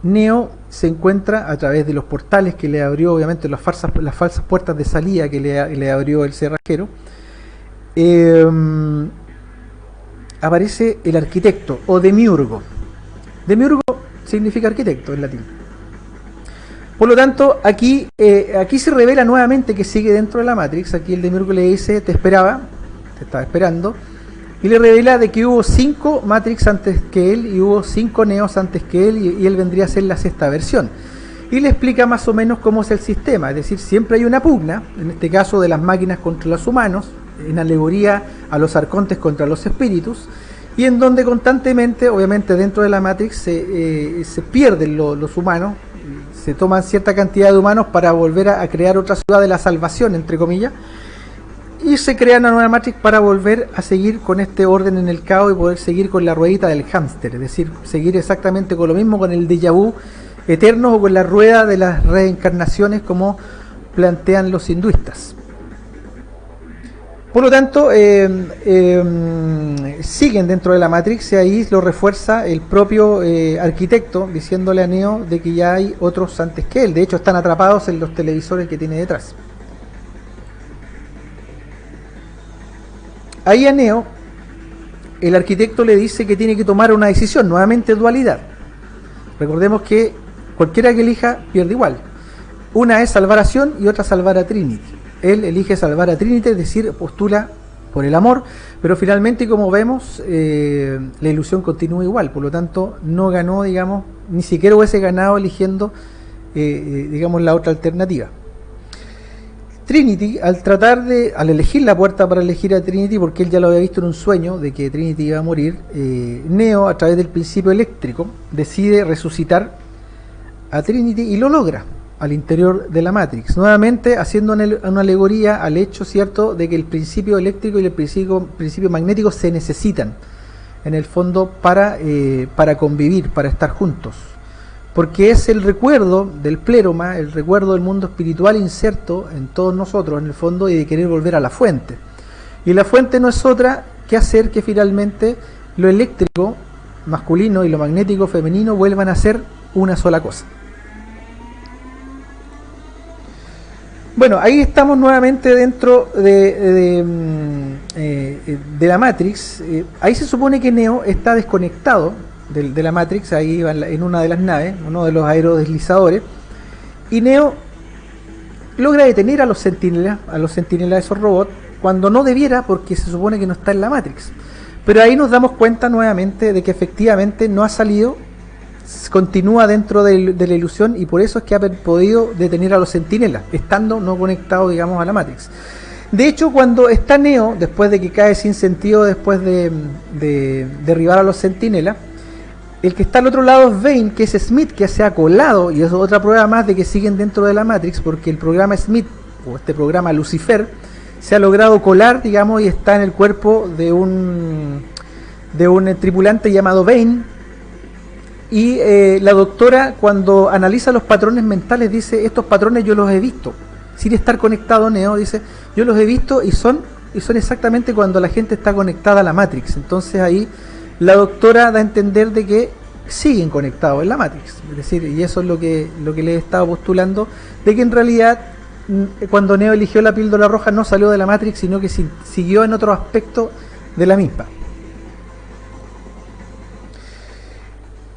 Neo se encuentra a través de los portales que le abrió, obviamente las falsas puertas de salida que le abrió el cerrajero. Aparece el arquitecto o demiurgo. Demiurgo significa arquitecto en latín. Por lo tanto, aquí se revela nuevamente que sigue dentro de la Matrix. Aquí el demiurgo le dice: te estaba esperando. Y le revela de que hubo 5 Matrix antes que él y hubo 5 Neos antes que él, y él vendría a ser la 6ª versión. Y le explica más o menos cómo es el sistema, es decir, siempre hay una pugna, en este caso de las máquinas contra los humanos, en alegoría a los arcontes contra los espíritus, y en donde constantemente, obviamente dentro de la Matrix, se pierden los humanos, se toman cierta cantidad de humanos para volver a crear otra ciudad de la salvación, entre comillas, y se crea una nueva Matrix para volver a seguir con este orden en el caos y poder seguir con la ruedita del hámster, es decir, seguir exactamente con lo mismo, con el déjà vu eterno o con la rueda de las reencarnaciones, como plantean los hinduistas. Por lo tanto, siguen dentro de la Matrix, y ahí lo refuerza el propio arquitecto, diciéndole a Neo de que ya hay otros antes que él. De hecho, están atrapados en los televisores que tiene detrás. Ahí a Neo, el arquitecto le dice que tiene que tomar una decisión, nuevamente dualidad. Recordemos que cualquiera que elija pierde igual. Una es salvar a Sion y otra salvar a Trinity. Él elige salvar a Trinity, es decir, postula por el amor, pero finalmente, como vemos, la ilusión continúa igual. Por lo tanto, no ganó, digamos, ni siquiera hubiese ganado eligiendo, digamos, la otra alternativa. Trinity, al elegir la puerta para elegir a Trinity, porque él ya lo había visto en un sueño de que Trinity iba a morir, Neo, a través del principio eléctrico, decide resucitar a Trinity y lo logra al interior de la Matrix, nuevamente haciendo una alegoría al hecho cierto de que el principio eléctrico y el principio magnético se necesitan en el fondo para convivir, para estar juntos, porque es el recuerdo del pléroma, el recuerdo del mundo espiritual inserto en todos nosotros en el fondo, y de querer volver a la fuente, y la fuente no es otra que hacer que finalmente lo eléctrico masculino y lo magnético femenino vuelvan a ser una sola cosa. Bueno, ahí estamos nuevamente dentro de la Matrix. Ahí se supone que Neo está desconectado de la Matrix, ahí va en una de las naves, uno de los aerodeslizadores, y Neo logra detener a los centinelas de esos robots, cuando no debiera, porque se supone que no está en la Matrix. Pero ahí nos damos cuenta nuevamente de que efectivamente no ha salido, continúa dentro de la ilusión, y por eso es que ha podido detener a los centinelas, estando no conectado, digamos, a la Matrix. De hecho, cuando está Neo, después de que cae sin sentido, después de derribar a los centinelas, el que está al otro lado es Bane, que es Smith, que se ha colado, y es otra prueba más de que siguen dentro de la Matrix, porque el programa Smith, o este programa Lucifer, se ha logrado colar, digamos, y está en el cuerpo de un tripulante llamado Bane. Y la doctora, cuando analiza los patrones mentales, dice: estos patrones yo los he visto, sin estar conectado. Neo dice: yo los he visto y son exactamente cuando la gente está conectada a la Matrix. Entonces ahí la doctora da a entender de que siguen conectados en la Matrix, es decir, y eso es lo que le he estado postulando, de que en realidad cuando Neo eligió la píldora roja no salió de la Matrix, sino que siguió en otro aspecto de la misma.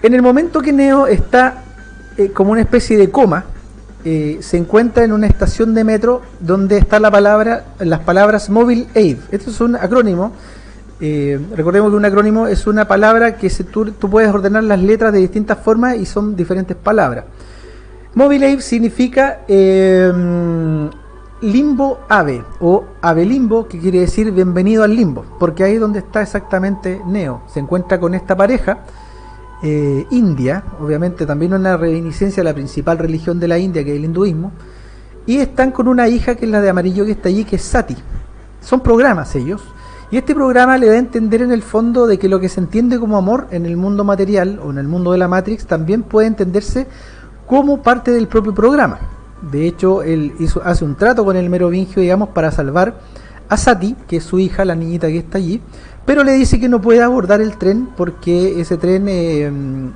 En el momento que Neo está como una especie de coma, se encuentra en una estación de metro donde está las palabras Mobile Aid. Esto es un acrónimo Recordemos que un acrónimo es una palabra que tú puedes ordenar las letras de distintas formas y son diferentes palabras. Mobilave significa limbo ave o ave limbo, que quiere decir bienvenido al limbo, porque ahí es donde está exactamente Neo. Se encuentra con esta pareja india, obviamente también una reminiscencia de la principal religión de la India, que es el hinduismo, y están con una hija que es la de amarillo que está allí, que es Sati. Son programas ellos, y este programa le da a entender en el fondo de que lo que se entiende como amor en el mundo material o en el mundo de la Matrix también puede entenderse como parte del propio programa. De hecho, él hace un trato con el merovingio, digamos, para salvar a Sati, que es su hija, la niñita que está allí, pero le dice que no puede abordar el tren porque ese tren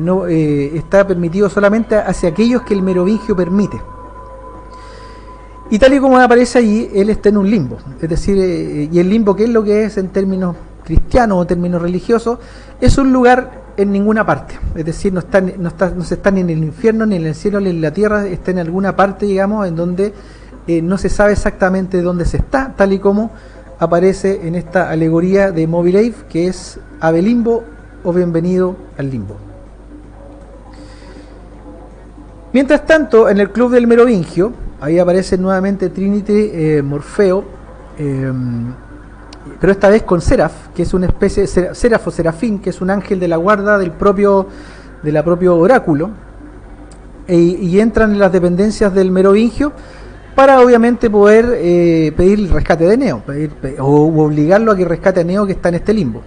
no está permitido solamente hacia aquellos que el merovingio permite. Y tal y como aparece allí, él está en un limbo. Es decir, y el limbo, ¿qué es lo que es en términos cristianos o términos religiosos? Es un lugar en ninguna parte. Es decir, no se está ni en el infierno, ni en el cielo, ni en la tierra. Está en alguna parte, digamos, en donde no se sabe exactamente dónde se está, tal y como aparece en esta alegoría de Mobilave, que es ave limbo o bienvenido al limbo. Mientras tanto, en el club del merovingio, ahí aparece nuevamente Trinity, Morfeo, pero esta vez con Seraph, que es una especie de Seraph o Serafín, que es un ángel de la guarda del propio oráculo, y entran en las dependencias del merovingio para obviamente poder pedir el rescate de Neo, o obligarlo a que rescate a Neo, que está en este limbo.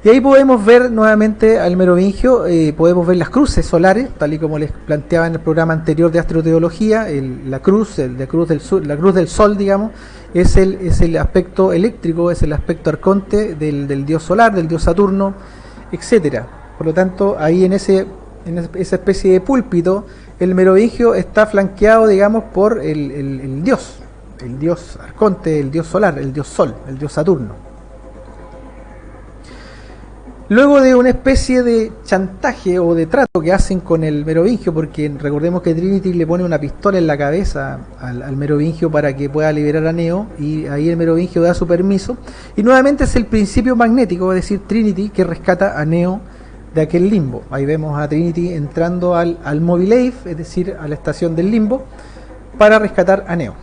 Y ahí podemos ver nuevamente al merovingio, podemos ver las cruces solares, tal y como les planteaba en el programa anterior de astroteología. La cruz del sol, digamos, es el aspecto eléctrico, es el aspecto arconte del dios solar, del dios Saturno, etcétera. Por lo tanto, ahí en esa especie de púlpito, el merovingio está flanqueado, digamos, por el dios arconte, el dios solar, el dios sol, el dios Saturno. Luego de una especie de chantaje o de trato que hacen con el merovingio, porque recordemos que Trinity le pone una pistola en la cabeza al merovingio para que pueda liberar a Neo, y ahí el merovingio da su permiso, y nuevamente es el principio magnético, es decir, Trinity, que rescata a Neo de aquel limbo. Ahí vemos a Trinity entrando al Mobilave, es decir, a la estación del limbo, para rescatar a Neo.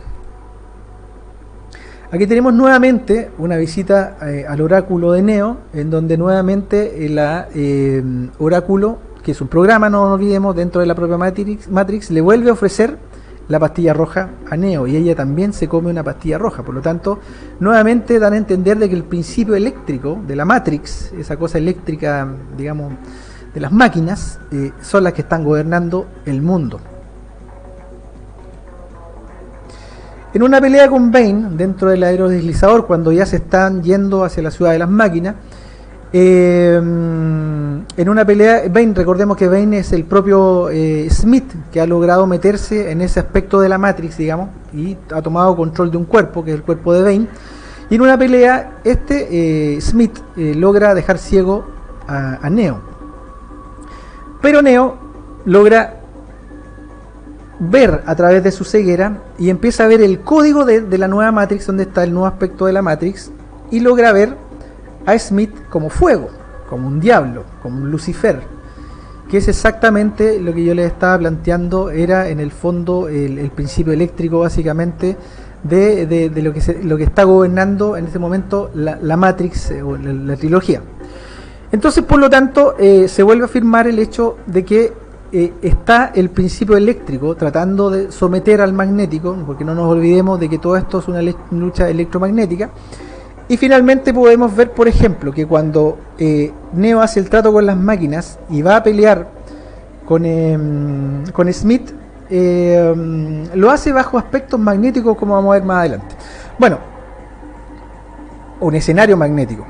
Aquí tenemos nuevamente una visita al oráculo de Neo, en donde nuevamente el oráculo, que es un programa, no nos olvidemos, dentro de la propia Matrix, le vuelve a ofrecer la pastilla roja a Neo, y ella también se come una pastilla roja. Por lo tanto, nuevamente dan a entender de que el principio eléctrico de la Matrix, esa cosa eléctrica, digamos, de las máquinas, son las que están gobernando el mundo. En una pelea con Bane, dentro del aerodeslizador, cuando ya se están yendo hacia la ciudad de las máquinas, en una pelea, Bane, recordemos que Bane es el propio Smith, que ha logrado meterse en ese aspecto de la Matrix, digamos, y ha tomado control de un cuerpo, que es el cuerpo de Bane. Y en una pelea, Smith logra dejar ciego a Neo. Pero Neo logra ver a través de su ceguera y empieza a ver el código de la nueva Matrix, donde está el nuevo aspecto de la Matrix, y logra ver a Smith como fuego, como un diablo, como un Lucifer, que es exactamente lo que yo les estaba planteando. Era en el fondo el principio eléctrico, básicamente, de lo que está gobernando en este momento la Matrix o la trilogía. Entonces, por lo tanto, se vuelve a afirmar el hecho de que está el principio eléctrico tratando de someter al magnético, porque no nos olvidemos de que todo esto es una lucha electromagnética. Y finalmente podemos ver, por ejemplo, que cuando Neo hace el trato con las máquinas y va a pelear con Smith, lo hace bajo aspectos magnéticos, como vamos a ver más adelante. Bueno, un escenario magnético.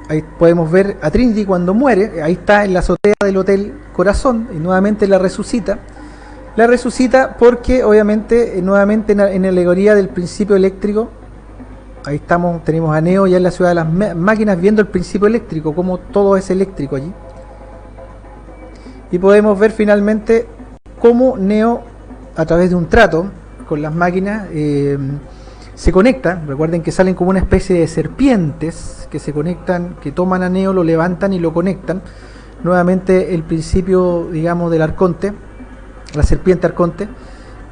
Ahí podemos ver a Trinity cuando muere, ahí está en la azotea del Hotel Corazón, y nuevamente la resucita. La resucita porque obviamente nuevamente en la alegoría del principio eléctrico, ahí tenemos a Neo ya en la ciudad de las máquinas viendo el principio eléctrico, como todo es eléctrico allí. Y podemos ver finalmente cómo Neo, a través de un trato con las máquinas, se conecta, recuerden que salen como una especie de serpientes que se conectan, que toman a Neo, lo levantan y lo conectan. Nuevamente el principio, digamos, del arconte, la serpiente arconte,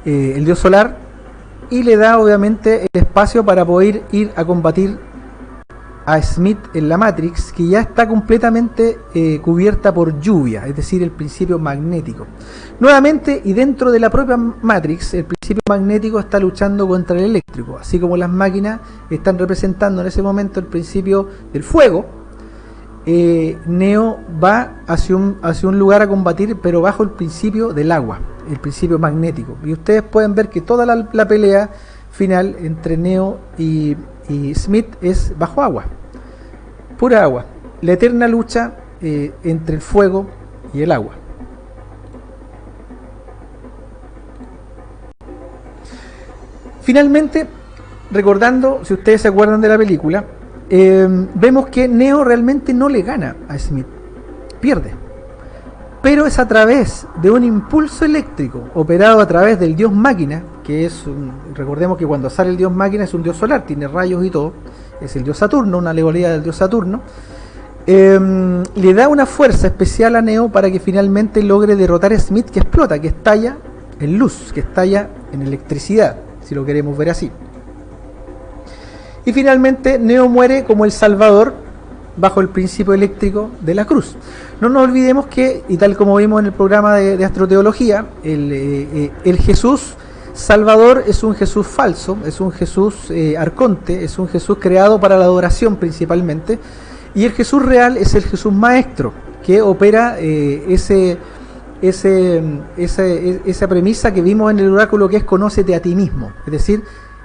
el dios solar, y le da obviamente el espacio para poder ir a combatir a Smith en la Matrix, que ya está completamente cubierta por lluvia, es decir, el principio magnético. Nuevamente, y dentro de la propia Matrix, el principio magnético está luchando contra el eléctrico, así como las máquinas están representando en ese momento el principio del fuego. Neo va hacia un lugar a combatir, pero bajo el principio del agua, el principio magnético. Y ustedes pueden ver que toda la pelea final entre Neo y Smith es bajo agua, pura agua, la eterna lucha entre el fuego y el agua. Finalmente, recordando, si ustedes se acuerdan de la película, vemos que Neo realmente no le gana a Smith, pierde, pero es a través de un impulso eléctrico operado a través del dios máquina, que es recordemos que cuando sale el dios máquina es un dios solar, tiene rayos y todo, es el dios Saturno, una alegoría del dios Saturno. Le da una fuerza especial a Neo para que finalmente logre derrotar a Smith, que explota, que estalla en luz, que estalla en electricidad, si lo queremos ver así. Y finalmente Neo muere como el Salvador bajo el principio eléctrico de la cruz. No nos olvidemos que, y tal como vimos en el programa de astroteología, el Jesús Salvador es un Jesús falso, es un Jesús arconte, es un Jesús creado para la adoración principalmente, y el Jesús real es el Jesús maestro, que opera esa premisa que vimos en el oráculo, que es conócete a ti mismo, es decir,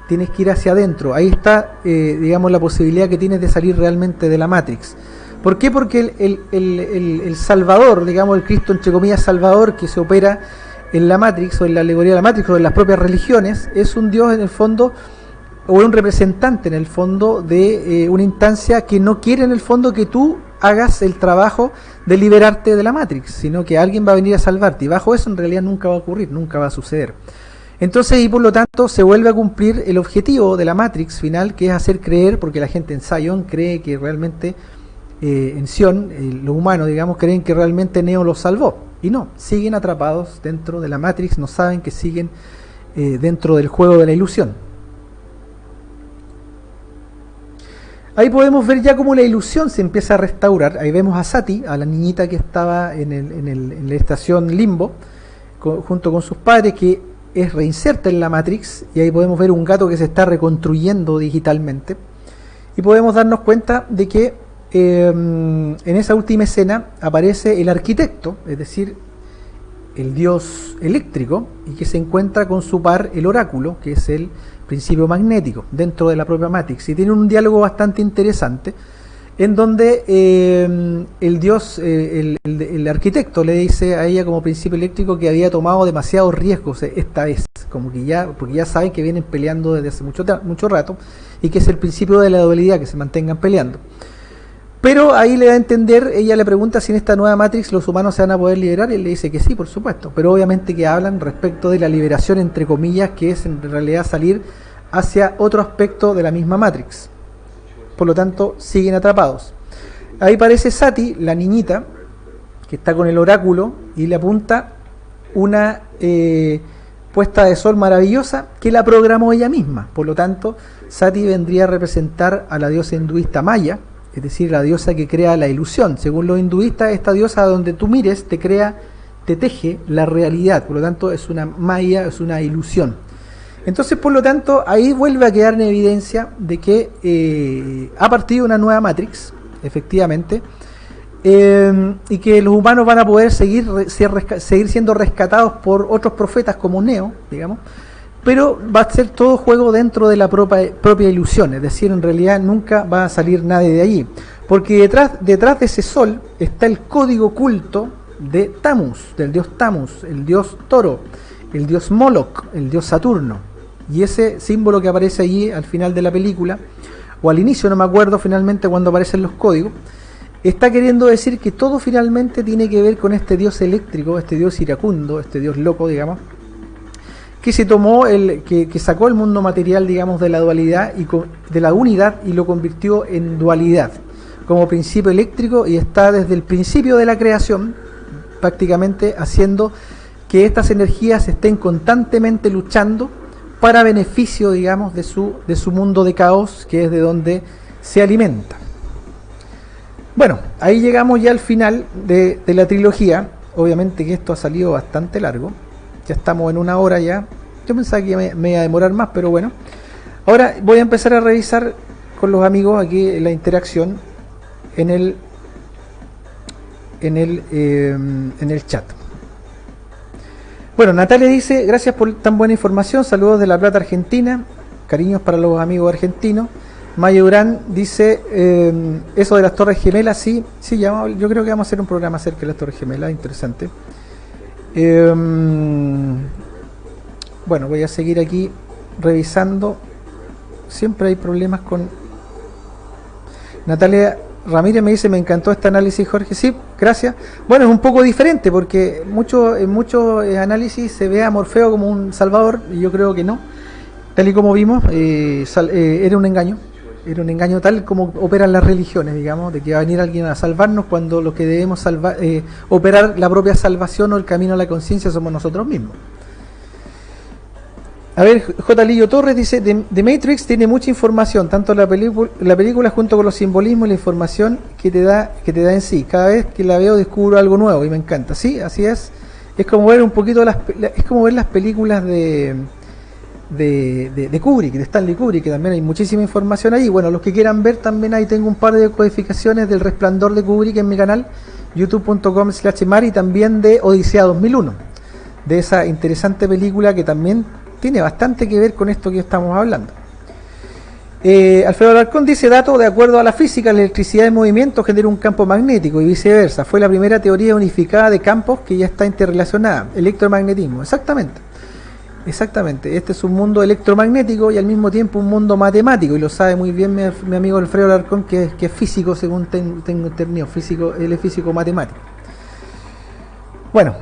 tienes que ir hacia adentro. Ahí está, digamos, la posibilidad que tienes de salir realmente de la Matrix. ¿Por qué? Porque el Salvador, digamos, el Cristo entre comillas Salvador, que se opera en la Matrix o en la alegoría de la Matrix o en las propias religiones, es un Dios en el fondo, o un representante en el fondo de una instancia que no quiere en el fondo que tú hagas el trabajo de liberarte de la Matrix, sino que alguien va a venir a salvarte, y bajo eso en realidad nunca va a ocurrir, nunca va a suceder. Entonces, y por lo tanto se vuelve a cumplir el objetivo de la Matrix final, que es hacer creer, porque la gente en Zion cree que realmente en Sion, los humanos, digamos, creen que realmente Neo los salvó, y no, siguen atrapados dentro de la Matrix, no saben que siguen dentro del juego de la ilusión. Ahí podemos ver ya cómo la ilusión se empieza a restaurar. Ahí vemos a Sati, a la niñita que estaba en la estación Limbo, junto con sus padres, que es reinserta en la Matrix, y ahí podemos ver un gato que se está reconstruyendo digitalmente, y podemos darnos cuenta de que en esa última escena aparece el arquitecto, es decir, el dios eléctrico, y que se encuentra con su par, el oráculo, que es el principio magnético dentro de la propia Matrix, y tiene un diálogo bastante interesante en donde el dios, el arquitecto le dice a ella como principio eléctrico que había tomado demasiados riesgos esta vez, como que ya, porque ya saben que vienen peleando desde hace mucho rato, y que es el principio de la dualidad, que se mantengan peleando. Pero ahí le da a entender, ella le pregunta si en esta nueva Matrix los humanos se van a poder liberar, y él le dice que sí, por supuesto, pero obviamente que hablan respecto de la liberación, entre comillas, que es en realidad salir hacia otro aspecto de la misma Matrix. Por lo tanto, siguen atrapados. Ahí aparece Sati, la niñita, que está con el oráculo, y le apunta una puesta de sol maravillosa que la programó ella misma. Por lo tanto, Sati vendría a representar a la diosa hinduista Maya, es decir, la diosa que crea la ilusión. Según los hinduistas, esta diosa donde tú mires te crea, te teje la realidad. Por lo tanto, es una Maya, es una ilusión. Entonces, por lo tanto, ahí vuelve a quedar en evidencia de que ha partido una nueva Matrix, efectivamente, y que los humanos van a poder seguir siendo rescatados por otros profetas como Neo, digamos, pero va a ser todo juego dentro de la propia ilusión, es decir, en realidad nunca va a salir nadie de allí, porque detrás de ese sol está el código oculto de Tammuz, del dios Tammuz, el dios toro, el dios Moloch, el dios Saturno. Y ese símbolo que aparece allí al final de la película, o al inicio, no me acuerdo finalmente cuando aparecen los códigos, está queriendo decir que todo finalmente tiene que ver con este dios eléctrico, este dios iracundo, este dios loco, digamos, que se tomó, que sacó el mundo material, digamos, de la dualidad de la unidad y lo convirtió en dualidad como principio eléctrico, y está desde el principio de la creación prácticamente haciendo que estas energías estén constantemente luchando para beneficio, digamos, de su mundo de caos, que es de donde se alimenta. Bueno, ahí llegamos ya al final de la trilogía. Obviamente que esto ha salido bastante largo, ya estamos en 1 hora ya. Yo pensaba que me iba a demorar más, pero bueno. Ahora voy a empezar a revisar con los amigos aquí la interacción en el chat. Bueno, Natalia dice: gracias por tan buena información, saludos de La Plata, Argentina, cariños para los amigos argentinos. Mayo Durán dice: eso de las Torres Gemelas, sí, yo creo que vamos a hacer un programa acerca de las Torres Gemelas, interesante. Bueno, voy a seguir aquí revisando. Siempre hay problemas con Natalia Ramírez. Me dice: me encantó este análisis, Jorge. Sí, gracias. Bueno, es un poco diferente porque en muchos análisis se ve a Morfeo como un salvador, y yo creo que no. Tal y como vimos, era un engaño. Era un engaño tal como operan las religiones, digamos, de que va a venir alguien a salvarnos cuando lo que debemos operar la propia salvación o el camino a la conciencia somos nosotros mismos. A ver, J. Lillo Torres dice: The Matrix tiene mucha información, tanto la película junto con los simbolismos y la información que te da en sí. Cada vez que la veo descubro algo nuevo y me encanta. Sí, así es. Es como ver un poquito es como ver las películas de Kubrick, de Stanley Kubrick, que también hay muchísima información ahí. Bueno, los que quieran ver, también ahí tengo un par de codificaciones del Resplandor de Kubrick en mi canal, youtube.com/mar, y también de Odisea 2001, de esa interesante película que también tiene bastante que ver con esto que estamos hablando. Alfredo Alarcón dice: dato, de acuerdo a la física, la electricidad en movimiento genera un campo magnético y viceversa. Fue la primera teoría unificada de campos que ya está interrelacionada, electromagnetismo. Exactamente, este es un mundo electromagnético y al mismo tiempo un mundo matemático, y lo sabe muy bien mi amigo Alfredo Alarcón, que es físico, según tengo entendido, él es físico matemático. Bueno,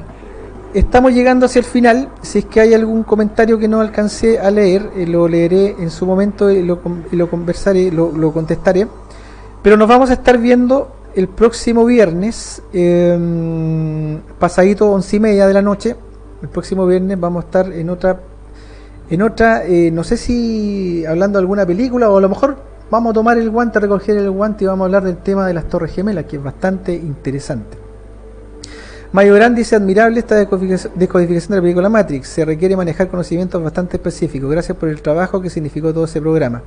estamos llegando hacia el final. Si es que hay algún comentario que no alcancé a leer, lo leeré en su momento y lo conversaré, lo contestaré. Pero nos vamos a estar viendo el próximo viernes, pasadito 11:30 de la noche. El próximo viernes vamos a estar en otra, no sé si hablando de alguna película, o a lo mejor vamos a tomar el guante, a recoger el guante, y vamos a hablar del tema de las Torres Gemelas, que es bastante interesante. Mayo Gran dice: admirable esta descodificación de la película Matrix, se requiere manejar conocimientos bastante específicos. Gracias por el trabajo que significó todo ese programa.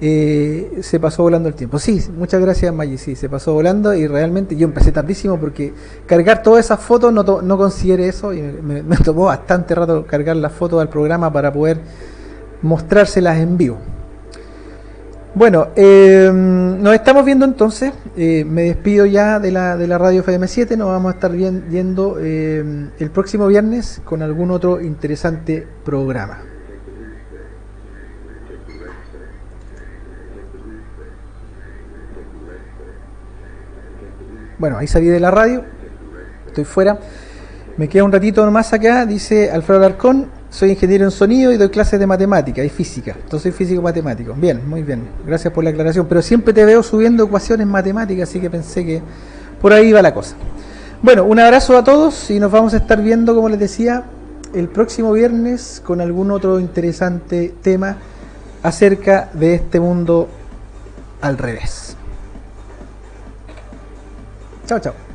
Se pasó volando el tiempo. Sí, muchas gracias, Maggi. Sí, se pasó volando, y realmente yo empecé tardísimo porque cargar todas esas fotos no consideré eso, y me tomó bastante rato cargar las fotos al programa para poder mostrárselas en vivo. Bueno, nos estamos viendo entonces. Me despido ya de la radio FM7. Nos vamos a estar viendo el próximo viernes con algún otro interesante programa. Bueno, ahí salí de la radio, estoy fuera. Me queda un ratito más acá. Dice Alfredo Alarcón: soy ingeniero en sonido y doy clases de matemática y física. Entonces soy físico matemático. Bien, muy bien. Gracias por la aclaración. Pero siempre te veo subiendo ecuaciones matemáticas, así que pensé que por ahí iba la cosa. Bueno, un abrazo a todos y nos vamos a estar viendo, como les decía, el próximo viernes con algún otro interesante tema acerca de este mundo al revés. Chao, chao.